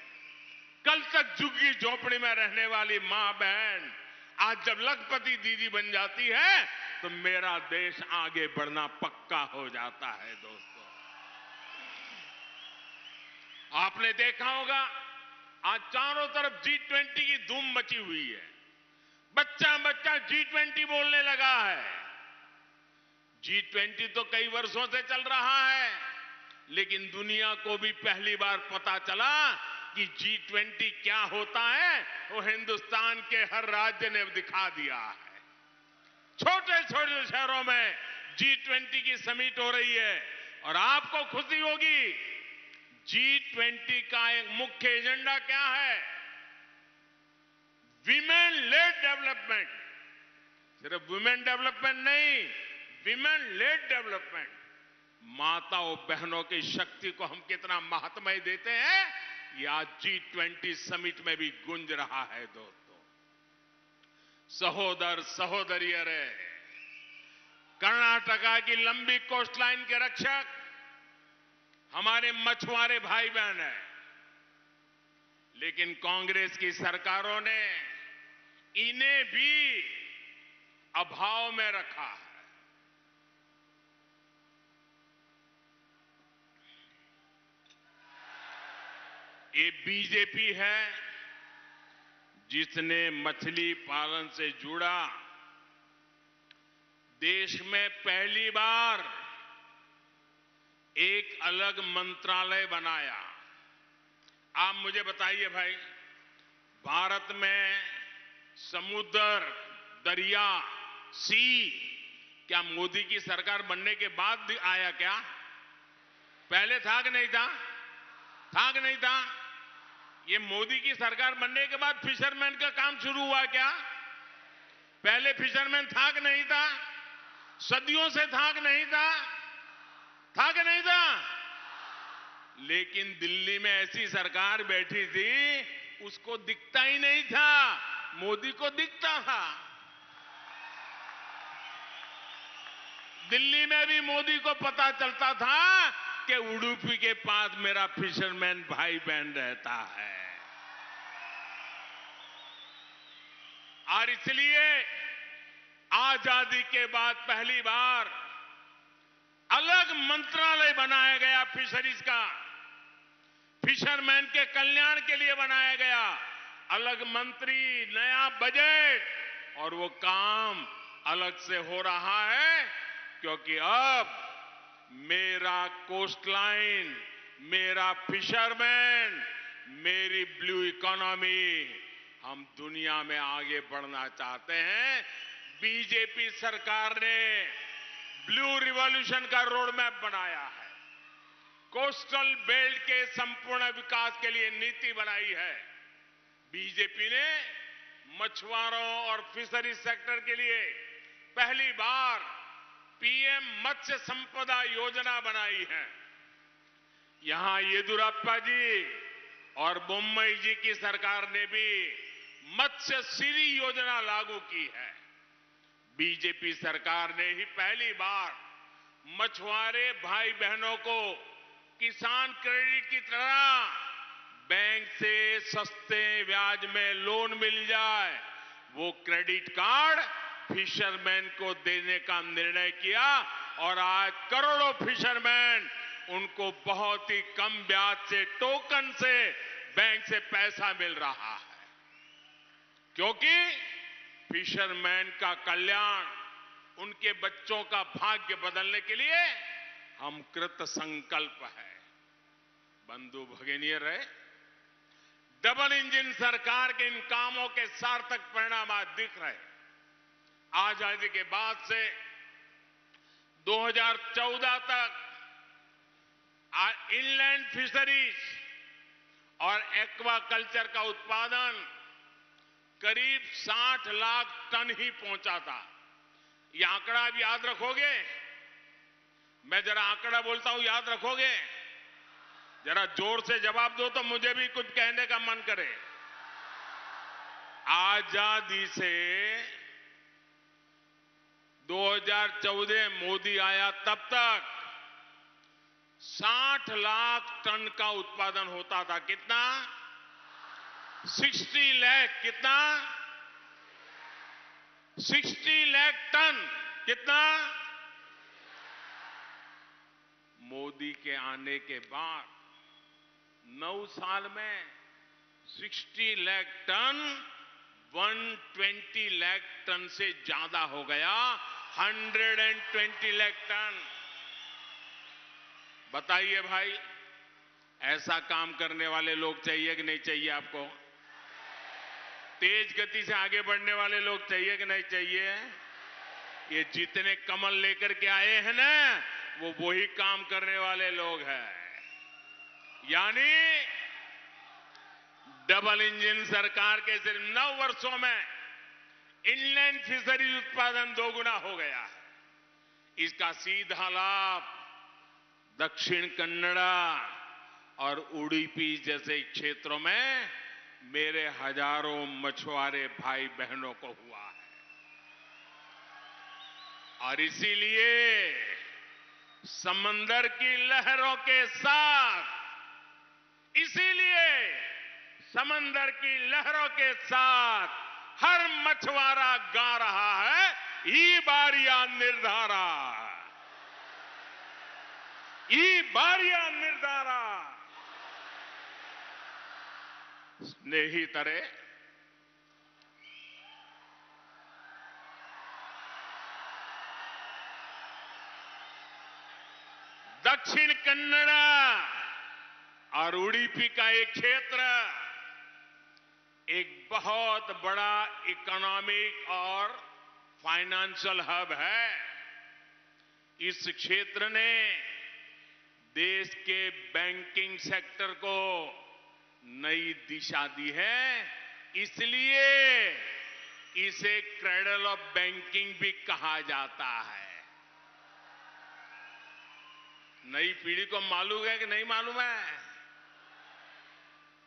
कल तक झुग्गी झोपड़ी में रहने वाली मां बहन आज जब लखपति दीदी बन जाती है, तो मेरा देश आगे बढ़ना पक्का हो जाता है। दोस्तों, आपने देखा होगा आज चारों तरफ G20 की धूम मची हुई है। बच्चा बच्चा G20 बोलने लगा है। G20 तो कई वर्षों से चल रहा है, लेकिन दुनिया को भी पहली बार पता चला कि G20 क्या होता है, वो हिंदुस्तान के हर राज्य ने दिखा दिया है। छोटे छोटे शहरों में G20 की समिट हो रही है और आपको खुशी होगी, G20 का एक मुख्य एजेंडा क्या है? Women lead development. सिर्फ वुमेन डेवलपमेंट नहीं, विमेन लेड डेवलपमेंट। माताओं बहनों की शक्ति को हम कितना महत्व देते हैं, ये आज G20 समिट में भी गूंज रहा है। दोस्तों, सहोदर सहोदरियर, कर्नाटका की लंबी कोस्टलाइन के रक्षक हमारे मछुआरे भाई बहन हैं, लेकिन कांग्रेस की सरकारों ने इन्हें भी अभाव में रखा है। ये बीजेपी है जिसने मछली पालन से जुड़ा देश में पहली बार एक अलग मंत्रालय बनाया। आप मुझे बताइए भाई, भारत में समुद्र, दरिया, सी क्या मोदी की सरकार बनने के बाद आया क्या? पहले था कि नहीं था? था कि नहीं था? ये मोदी की सरकार बनने के बाद फिशरमैन का काम शुरू हुआ क्या? पहले फिशरमैन था कि नहीं था? सदियों से था कि नहीं था? था कि नहीं था? लेकिन दिल्ली में ऐसी सरकार बैठी थी, उसको दिखता ही नहीं था, मोदी को दिखता था। दिल्ली में भी मोदी को पता चलता था कि उडुपी के पास मेरा फिशरमैन भाई बहन रहता है। और इसलिए आजादी के बाद पहली बार अलग मंत्रालय बनाया गया फिशरीज का, फिशरमैन के कल्याण के लिए बनाया गया अलग मंत्री, नया बजट, और वो काम अलग से हो रहा है क्योंकि अब मेरा कोस्टलाइन, मेरा फिशरमैन, मेरी ब्लू इकोनॉमी, हम दुनिया में आगे बढ़ना चाहते हैं। बीजेपी सरकार ने ब्लू रिवॉल्यूशन का रोड मैप बनाया है, कोस्टल बेल्ट के संपूर्ण विकास के लिए नीति बनाई है। बीजेपी ने मछुआरों और फिशरी सेक्टर के लिए पहली बार पीएम मत्स्य संपदा योजना बनाई है। यहां येदियुरप्पा जी और बोम्मई जी की सरकार ने भी मत्स्य सिरी योजना लागू की है। बीजेपी सरकार ने ही पहली बार मछुआरे भाई बहनों को किसान क्रेडिट की तरह बैंक से सस्ते ब्याज में लोन मिल जाए, वो क्रेडिट कार्ड फिशरमैन को देने का निर्णय किया और आज करोड़ों फिशरमैन उनको बहुत ही कम ब्याज से, टोकन से बैंक से पैसा मिल रहा है, क्योंकि फिशरमैन का कल्याण, उनके बच्चों का भाग्य बदलने के लिए हम कृत संकल्प है। बंधु भगिनीयर है, डबल इंजन सरकार के इन कामों के सार्थक परिणाम आज दिख रहे। आजादी के बाद से 2014 तक इनलैंड फिशरीज और एक्वाकल्चर का उत्पादन करीब 60 लाख टन ही पहुंचा था। ये आंकड़ा आप याद रखोगे? मैं जरा आंकड़ा बोलता हूं, याद रखोगे? जरा जोर से जवाब दो तो मुझे भी कुछ कहने का मन करे। आजादी से 2014 मोदी आया तब तक 60 लाख टन का उत्पादन होता था। कितना? 60 लाख। कितना? 60 लाख टन। कितना? मोदी के आने के बाद 9 साल में 60 लाख टन 120 लाख टन से ज्यादा हो गया। 120 लाख टन। बताइए भाई, ऐसा काम करने वाले लोग चाहिए कि नहीं चाहिए आपको? तेज गति से आगे बढ़ने वाले लोग चाहिए कि नहीं चाहिए? ये जितने कमल लेकर के आए हैं ना, वो वही काम करने वाले लोग हैं। यानी डबल इंजन सरकार के सिर्फ 9 वर्षों में इनलैंड फिशरीज उत्पादन 2 गुना हो गया है। इसका सीधा लाभ दक्षिण कन्नड़ा और उडुपी जैसे क्षेत्रों में मेरे हजारों मछुआरे भाई बहनों को हुआ है। और इसीलिए समंदर की लहरों के साथ, हर मछुआरा गा रहा है, ई बारिया निर्धारा, ई बारिया निर्धारा। स्नेहितरे, दक्षिण कन्नड़ा और उडुपी का एक क्षेत्र एक बहुत बड़ा इकोनॉमिक और फाइनेंशियल हब है। इस क्षेत्र ने देश के बैंकिंग सेक्टर को नई दिशा दी है। इसलिए इसे क्रेडल ऑफ बैंकिंग भी कहा जाता है। नई पीढ़ी को मालूम है कि नहीं मालूम है?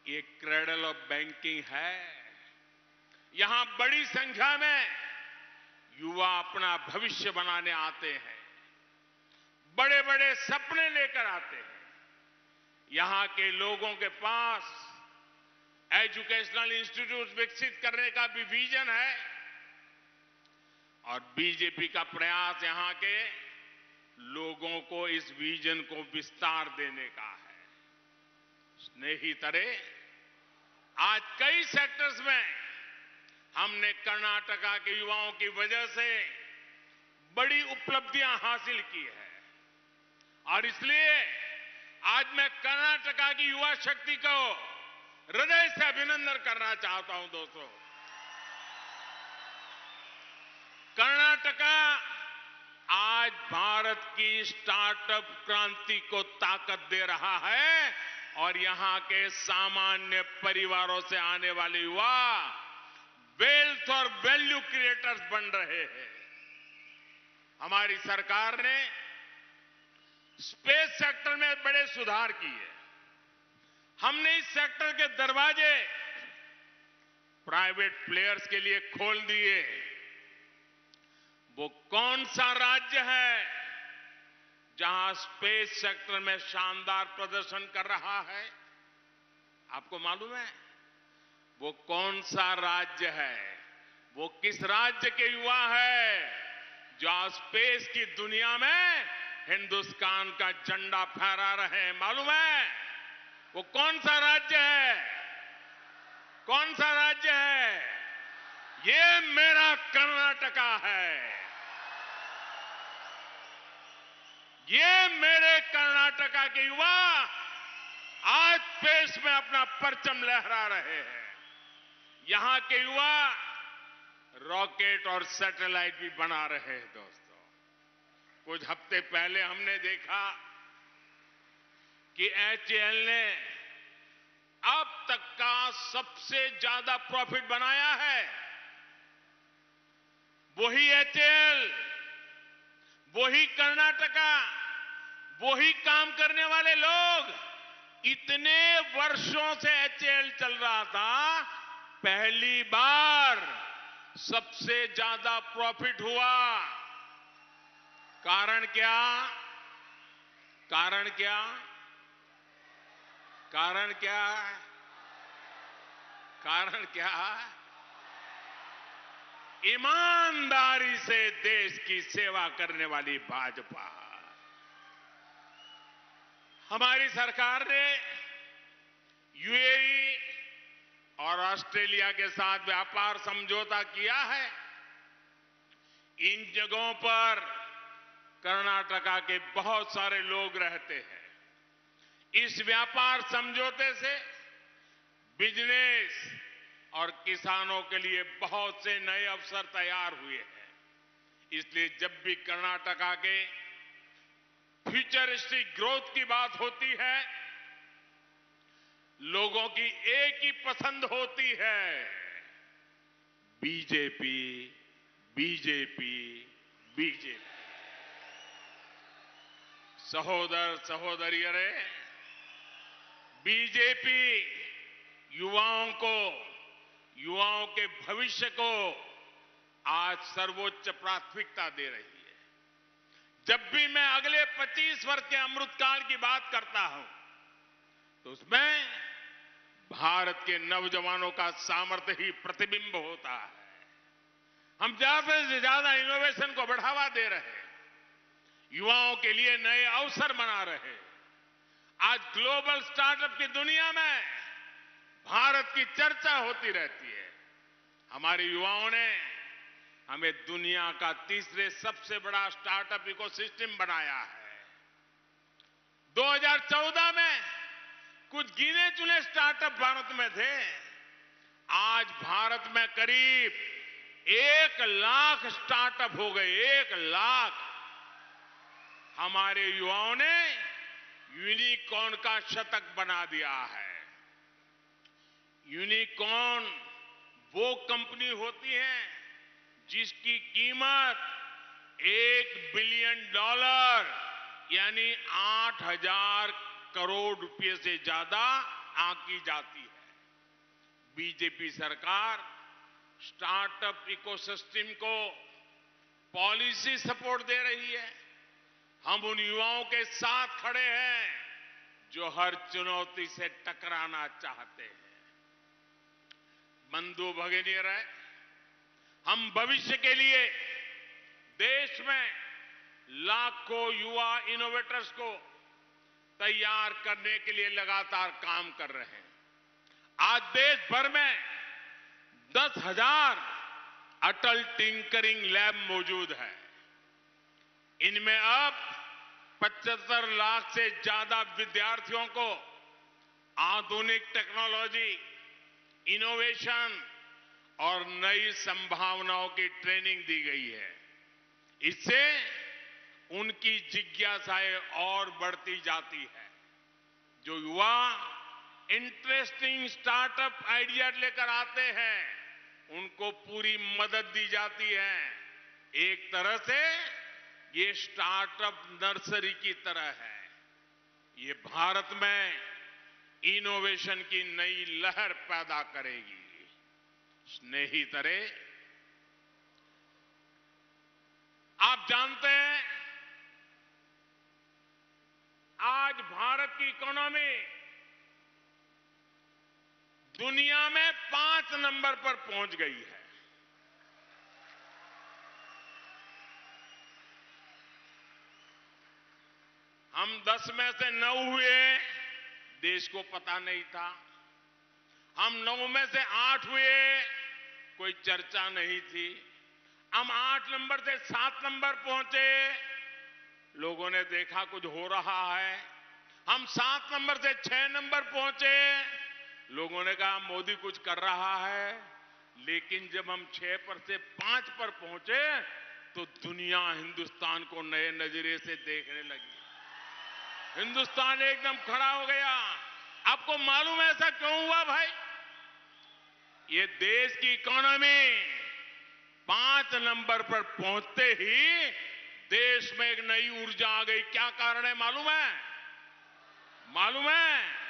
ये क्रेडल ऑफ बैंकिंग है। यहां बड़ी संख्या में युवा अपना भविष्य बनाने आते हैं, बड़े बड़े सपने लेकर आते हैं। यहां के लोगों के पास एजुकेशनल इंस्टीट्यूट विकसित करने का भी विजन है और बीजेपी का प्रयास यहां के लोगों को इस विजन को विस्तार देने का है। स्नेहितरे, आज कई सेक्टर्स में हमने कर्नाटका के युवाओं की वजह से बड़ी उपलब्धियां हासिल की है और इसलिए आज मैं कर्नाटका की युवा शक्ति को हृदय से अभिनंदन करना चाहता हूं। दोस्तों, कर्नाटका आज भारत की स्टार्टअप क्रांति को ताकत दे रहा है और यहां के सामान्य परिवारों से आने वाले युवा वेल्थ और वैल्यू क्रिएटर्स बन रहे हैं। हमारी सरकार ने स्पेस सेक्टर में बड़े सुधार किए। हमने इस सेक्टर के दरवाजे प्राइवेट प्लेयर्स के लिए खोल दिए। वो कौन सा राज्य है जहां स्पेस सेक्टर में शानदार प्रदर्शन कर रहा है? आपको मालूम है वो कौन सा राज्य है? वो किस राज्य के युवा है जो स्पेस की दुनिया में हिंदुस्तान का झंडा फहरा रहे हैं? मालूम है वो कौन सा राज्य है? कौन सा राज्य है? ये मेरा कर्नाटका है। ये मेरे कर्नाटका के युवा आज स्पेस में अपना परचम लहरा रहे हैं। यहां के युवा रॉकेट और सैटेलाइट भी बना रहे हैं। दोस्तों, कुछ हफ्ते पहले हमने देखा कि एचएएल ने अब तक का सबसे ज्यादा प्रॉफिट बनाया है। वही एचएएल, वही कर्नाटका, वही काम करने वाले लोग। इतने वर्षों से एचएएल चल रहा था, पहली बार सबसे ज्यादा प्रॉफिट हुआ। कारण क्या? कारण क्या? कारण क्या? कारण क्या? ईमानदारी से देश की सेवा करने वाली भाजपा। हमारी सरकार ने यूएई और ऑस्ट्रेलिया के साथ व्यापार समझौता किया है। इन जगहों पर कर्नाटका के बहुत सारे लोग रहते हैं। इस व्यापार समझौते से बिजनेस और किसानों के लिए बहुत से नए अवसर तैयार हुए हैं। इसलिए जब भी कर्नाटका के फ्यूचरिस्टिक ग्रोथ की बात होती है, लोगों की एक ही पसंद होती है, बीजेपी, बीजेपी, बीजेपी। सहोदर सहोदरियों, बीजेपी युवाओं के भविष्य को आज सर्वोच्च प्राथमिकता दे रही है। जब भी मैं अगले 25 वर्ष के अमृतकाल की बात करता हूं, तो उसमें भारत के नौजवानों का सामर्थ्य ही प्रतिबिंब होता है। हम ज्यादा से ज्यादा इनोवेशन को बढ़ावा दे रहे हैं, युवाओं के लिए नए अवसर बना रहे हैं। आज ग्लोबल स्टार्टअप की दुनिया में भारत की चर्चा होती रहती है। हमारे युवाओं ने हमें दुनिया का तीसरे सबसे बड़ा स्टार्टअप इकोसिस्टम बनाया है। 2014 में कुछ गिने चुने स्टार्टअप भारत में थे। आज भारत में करीब 1 लाख स्टार्टअप हो गए। 1 लाख। हमारे युवाओं ने यूनिकॉर्न का शतक बना दिया है। यूनिकॉर्न वो कंपनी होती है जिसकी कीमत $1 बिलियन यानी 8,000 करोड़ रुपए से ज्यादा आंकी जाती है। बीजेपी सरकार स्टार्टअप इकोसिस्टम को पॉलिसी सपोर्ट दे रही है। हम उन युवाओं के साथ खड़े हैं जो हर चुनौती से टकराना चाहते हैं। बंधु भगिनीर, हम भविष्य के लिए देश में लाखों युवा इनोवेटर्स को तैयार करने के लिए लगातार काम कर रहे हैं। आज देश भर में 10,000 अटल टिंकरिंग लैब मौजूद है। इनमें अब 75 लाख से ज्यादा विद्यार्थियों को आधुनिक टेक्नोलॉजी, इनोवेशन और नई संभावनाओं की ट्रेनिंग दी गई है। इससे उनकी जिज्ञासाएं और बढ़ती जाती है। जो युवा इंटरेस्टिंग स्टार्टअप आइडिया लेकर आते हैं, उनको पूरी मदद दी जाती है। एक तरह से ये स्टार्टअप नर्सरी की तरह है। ये भारत में इनोवेशन की नई लहर पैदा करेगी। स्नेहितरे, आप जानते हैं आज भारत की इकोनॉमी दुनिया में 5 नंबर पर पहुंच गई है। हम 10 में से 9 हुए, देश को पता नहीं था। हम 9 में से 8 हुए, कोई चर्चा नहीं थी। हम 8 नंबर से 7 नंबर पहुंचे, लोगों ने देखा कुछ हो रहा है। हम 7 नंबर से 6 नंबर पहुंचे, लोगों ने कहा मोदी कुछ कर रहा है। लेकिन जब हम 6 पर से 5 पर पहुंचे, तो दुनिया हिंदुस्तान को नए नजरिए से देखने लगी। हिंदुस्तान एकदम खड़ा हो गया। आपको मालूम है ऐसा क्यों हुआ भाई? ये देश की इकोनॉमी 5 नंबर पर पहुंचते ही देश में एक नई ऊर्जा आ गई। क्या कारण है मालूम है? मालूम है?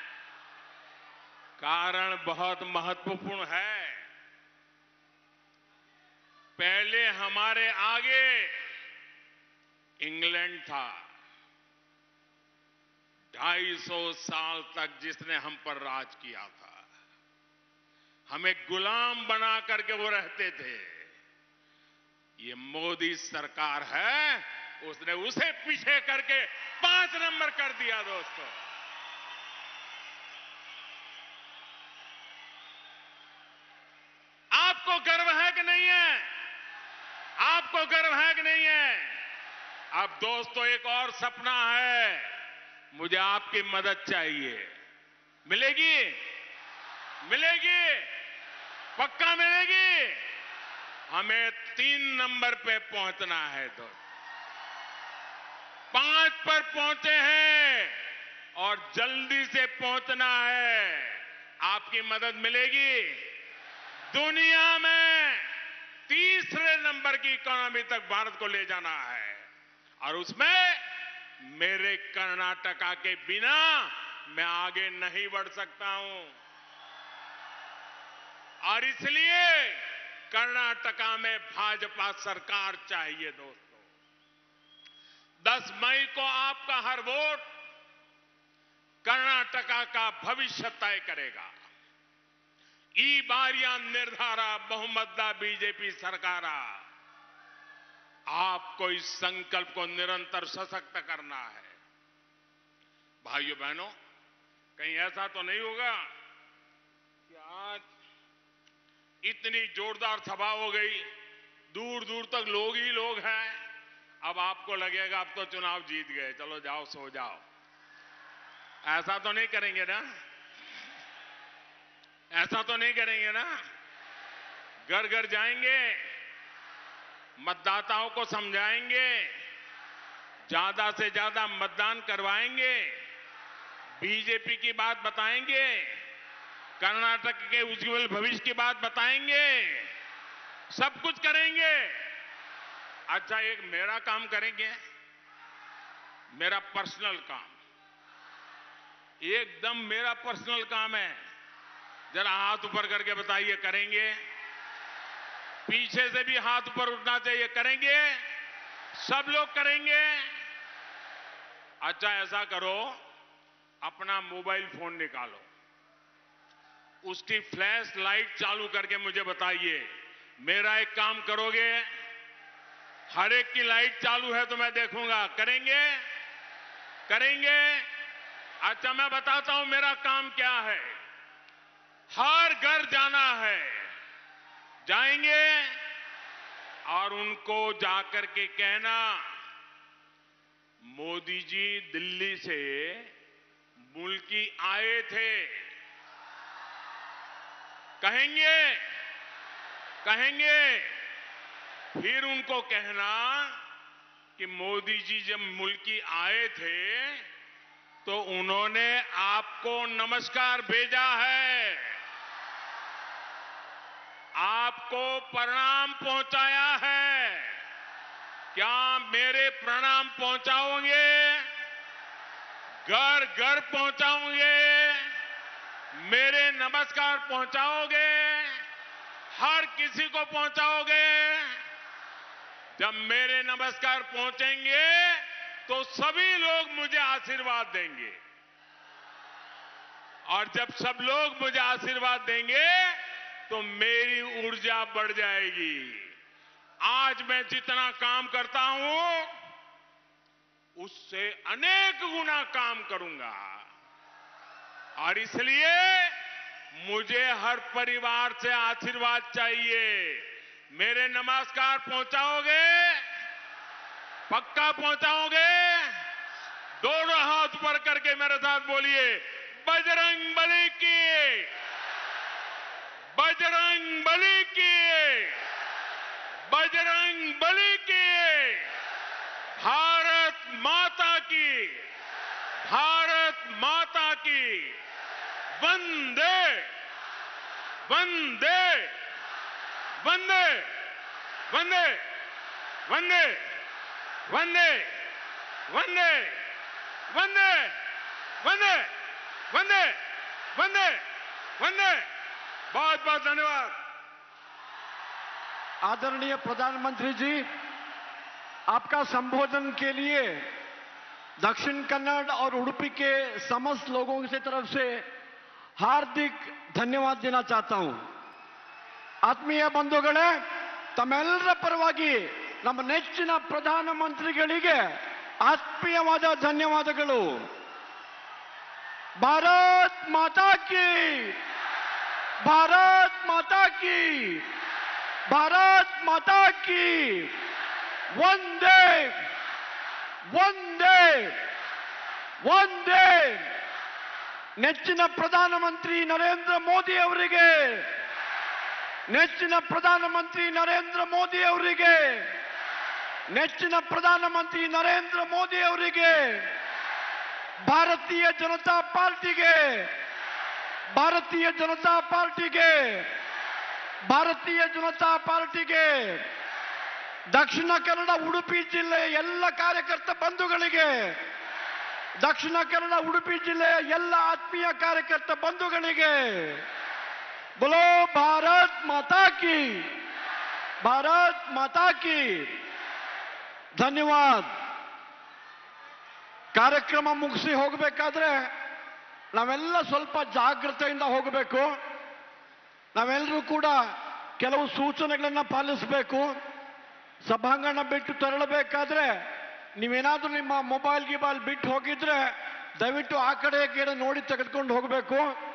कारण बहुत महत्वपूर्ण है। पहले हमारे आगे इंग्लैंड था, 250 साल तक जिसने हम पर राज किया था। हमें गुलाम बना करके वो रहते थे। ये मोदी सरकार है, उसने उसे पीछे करके 5 नंबर कर दिया। दोस्तों, आपको गर्व है कि नहीं है? आपको गर्व है कि नहीं है? अब दोस्तों, एक और सपना है। मुझे आपकी मदद चाहिए। मिलेगी? मिलेगी? पक्का मिलेगी? हमें 3 नंबर पे पहुंचना है। तो 5 पर पहुंचे हैं और जल्दी से पहुंचना है। आपकी मदद मिलेगी? दुनिया में तीसरे नंबर की इकोनॉमी तक भारत को ले जाना है और उसमें मेरे कर्नाटका के बिना मैं आगे नहीं बढ़ सकता हूं। और इसलिए कर्नाटका में भाजपा सरकार चाहिए। दोस्तों, 10 मई को आपका हर वोट कर्नाटका का भविष्य तय करेगा। ई बारिया निर्धार बहुमतदा बीजेपी सरकार आपको इस संकल्प को निरंतर सशक्त करना है। भाइयों बहनों, कहीं ऐसा तो नहीं होगा कि आज इतनी जोरदार सभा हो गई, दूर दूर तक लोग ही लोग हैं, अब आपको लगेगा अब तो चुनाव जीत गए, चलो जाओ सो जाओ। ऐसा तो नहीं करेंगे ना? ऐसा तो नहीं करेंगे ना? घर घर जाएंगे, मतदाताओं को समझाएंगे, ज्यादा से ज्यादा मतदान करवाएंगे, बीजेपी की बात बताएंगे, कर्नाटक के उज्जवल भविष्य की बात बताएंगे, सब कुछ करेंगे। अच्छा, एक मेरा काम करेंगे, मेरा पर्सनल काम, एकदम मेरा पर्सनल काम है। जरा हाथ ऊपर करके बताइए, करेंगे? पीछे से भी हाथ ऊपर उठना चाहिए, करेंगे? सब लोग करेंगे? अच्छा, ऐसा करो, अपना मोबाइल फोन निकालो, उसकी फ्लैश लाइट चालू करके मुझे बताइए, मेरा एक काम करोगे? हर एक की लाइट चालू है तो मैं देखूंगा। करेंगे? करेंगे? अच्छा, मैं बताता हूं मेरा काम क्या है। हर घर जाना है, जाएंगे और उनको जाकर के कहना, मोदी जी दिल्ली से मुल्की आए थे। कहेंगे? कहेंगे? फिर उनको कहना कि मोदी जी जब मुल्की आए थे तो उन्होंने आपको नमस्कार भेजा है, आपको प्रणाम पहुंचाया है। क्या मेरे प्रणाम पहुंचाओगे? घर घर पहुंचाओगे? मेरे नमस्कार पहुंचाओगे? हर किसी को पहुंचाओगे? जब मेरे नमस्कार पहुंचेंगे तो सभी लोग मुझे आशीर्वाद देंगे और जब सब लोग मुझे आशीर्वाद देंगे तो मेरी ऊर्जा बढ़ जाएगी। आज मैं जितना काम करता हूं उससे अनेक गुना काम करूंगा और इसलिए मुझे हर परिवार से आशीर्वाद चाहिए। मेरे नमस्कार पहुंचाओगे? पक्का पहुंचाओगे? दोनों हाथ ऊपर करके मेरे साथ बोलिए, बजरंग बली की, बजरंग बली की, बजरंग बली की, भारत माता की, भारत माता की, वंदे वंदे वंदे वंदे वंदे वंदे वंदे वंदे वंदे वंदे वंदे वंदे। बहुत बहुत धन्यवाद। आदरणीय प्रधानमंत्री जी, आपका संबोधन के लिए दक्षिण कन्नड़ और उडुपी के समस्त लोगों की तरफ से हार्दिक धन्यवाद देना चाहता हूं। ಆತ್ಮೀಯ ಬಂಧುಗಳೇ, ತಮ್ಮೆಲ್ಲರ ಪರವಾಗಿ ನಮ್ಮ ನೆಚ್ಚಿನ ಪ್ರಧಾನಮಂತ್ರಿಗಳಿಗೆ ಆತ್ಮೀಯವಾದ ಧನ್ಯವಾದಗಳು। ಭಾರತ್ ಮಾತಾ ಕಿ, ಭಾರತ್ ಮಾತಾ ಕಿ, ಭಾರತ್ ಮಾತಾ ಕಿ, ವಂದೇ ವಂದೇ ಒಂದೇ ನೆಚ್ಚಿನ ಪ್ರಧಾನಮಂತ್ರಿ ನರೇಂದ್ರ ಮೋದಿ ಅವರಿಗೆ, ನೆಚ್ಚಿನ ಪ್ರಧಾನಮಂತ್ರಿ ನರೇಂದ್ರ ಮೋದಿ ಅವರಿಗೆ, ನೆಚ್ಚಿನ ಪ್ರಧಾನಮಂತ್ರಿ ನರೇಂದ್ರ ಮೋದಿ ಅವರಿಗೆ, ಭಾರತೀಯ ಜನತಾ ಪಾರ್ಟಿಗೆ, ಭಾರತೀಯ ಜನತಾ ಪಾರ್ಟಿಗೆ, ಭಾರತೀಯ ಜನತಾ ಪಾರ್ಟಿಗೆ, ದಕ್ಷಿಣ ಕನ್ನಡ ಉಡುಪಿ ಜಿಲ್ಲೆಯ ಎಲ್ಲ ಕಾರ್ಯಕರ್ತ ಬಂಧುಗಳಿಗೆ, ದಕ್ಷಿಣ ಕನ್ನಡ ಉಡುಪಿ ಜಿಲ್ಲೆಯ ಎಲ್ಲ ಆತ್ಮೀಯ ಕಾರ್ಯಕರ್ತ ಬಂಧುಗಳಿಗೆ बोलो भारत माता की, भारत माता की। ಧನ್ಯವಾದ। ಕಾರ್ಯಕ್ರಮ ಮುಗಿಸಿ ಹೋಗಬೇಕಾದ್ರೆ ನಾವೆಲ್ಲ ಸ್ವಲ್ಪ ಜಾಗೃತೆಯಿಂದ ಹೋಗಬೇಕು. ನಾವೆಲ್ಲರೂ ಕೂಡ ಕೆಲವು ಸೂಚನೆಗಳನ್ನು ಪಾಲಿಸಬೇಕು. ಸಭಾಂಗಣ ಬಿಟ್ಟು ತೆರಳಬೇಕಾದ್ರೆ ನೀವೇನಾದ್ರೂ ನಿಮ್ಮ ಮೊಬೈಲ್ ಗಿಬೈಲ್ ಬಿಟ್ಟು ಹೋಗಿದ್ರೆ ದಯವಿಟ್ಟು ಆ ಕಡೆ ನೋಡಿ ತೆಗೆದುಕೊಂಡು ಹೋಗಬೇಕು.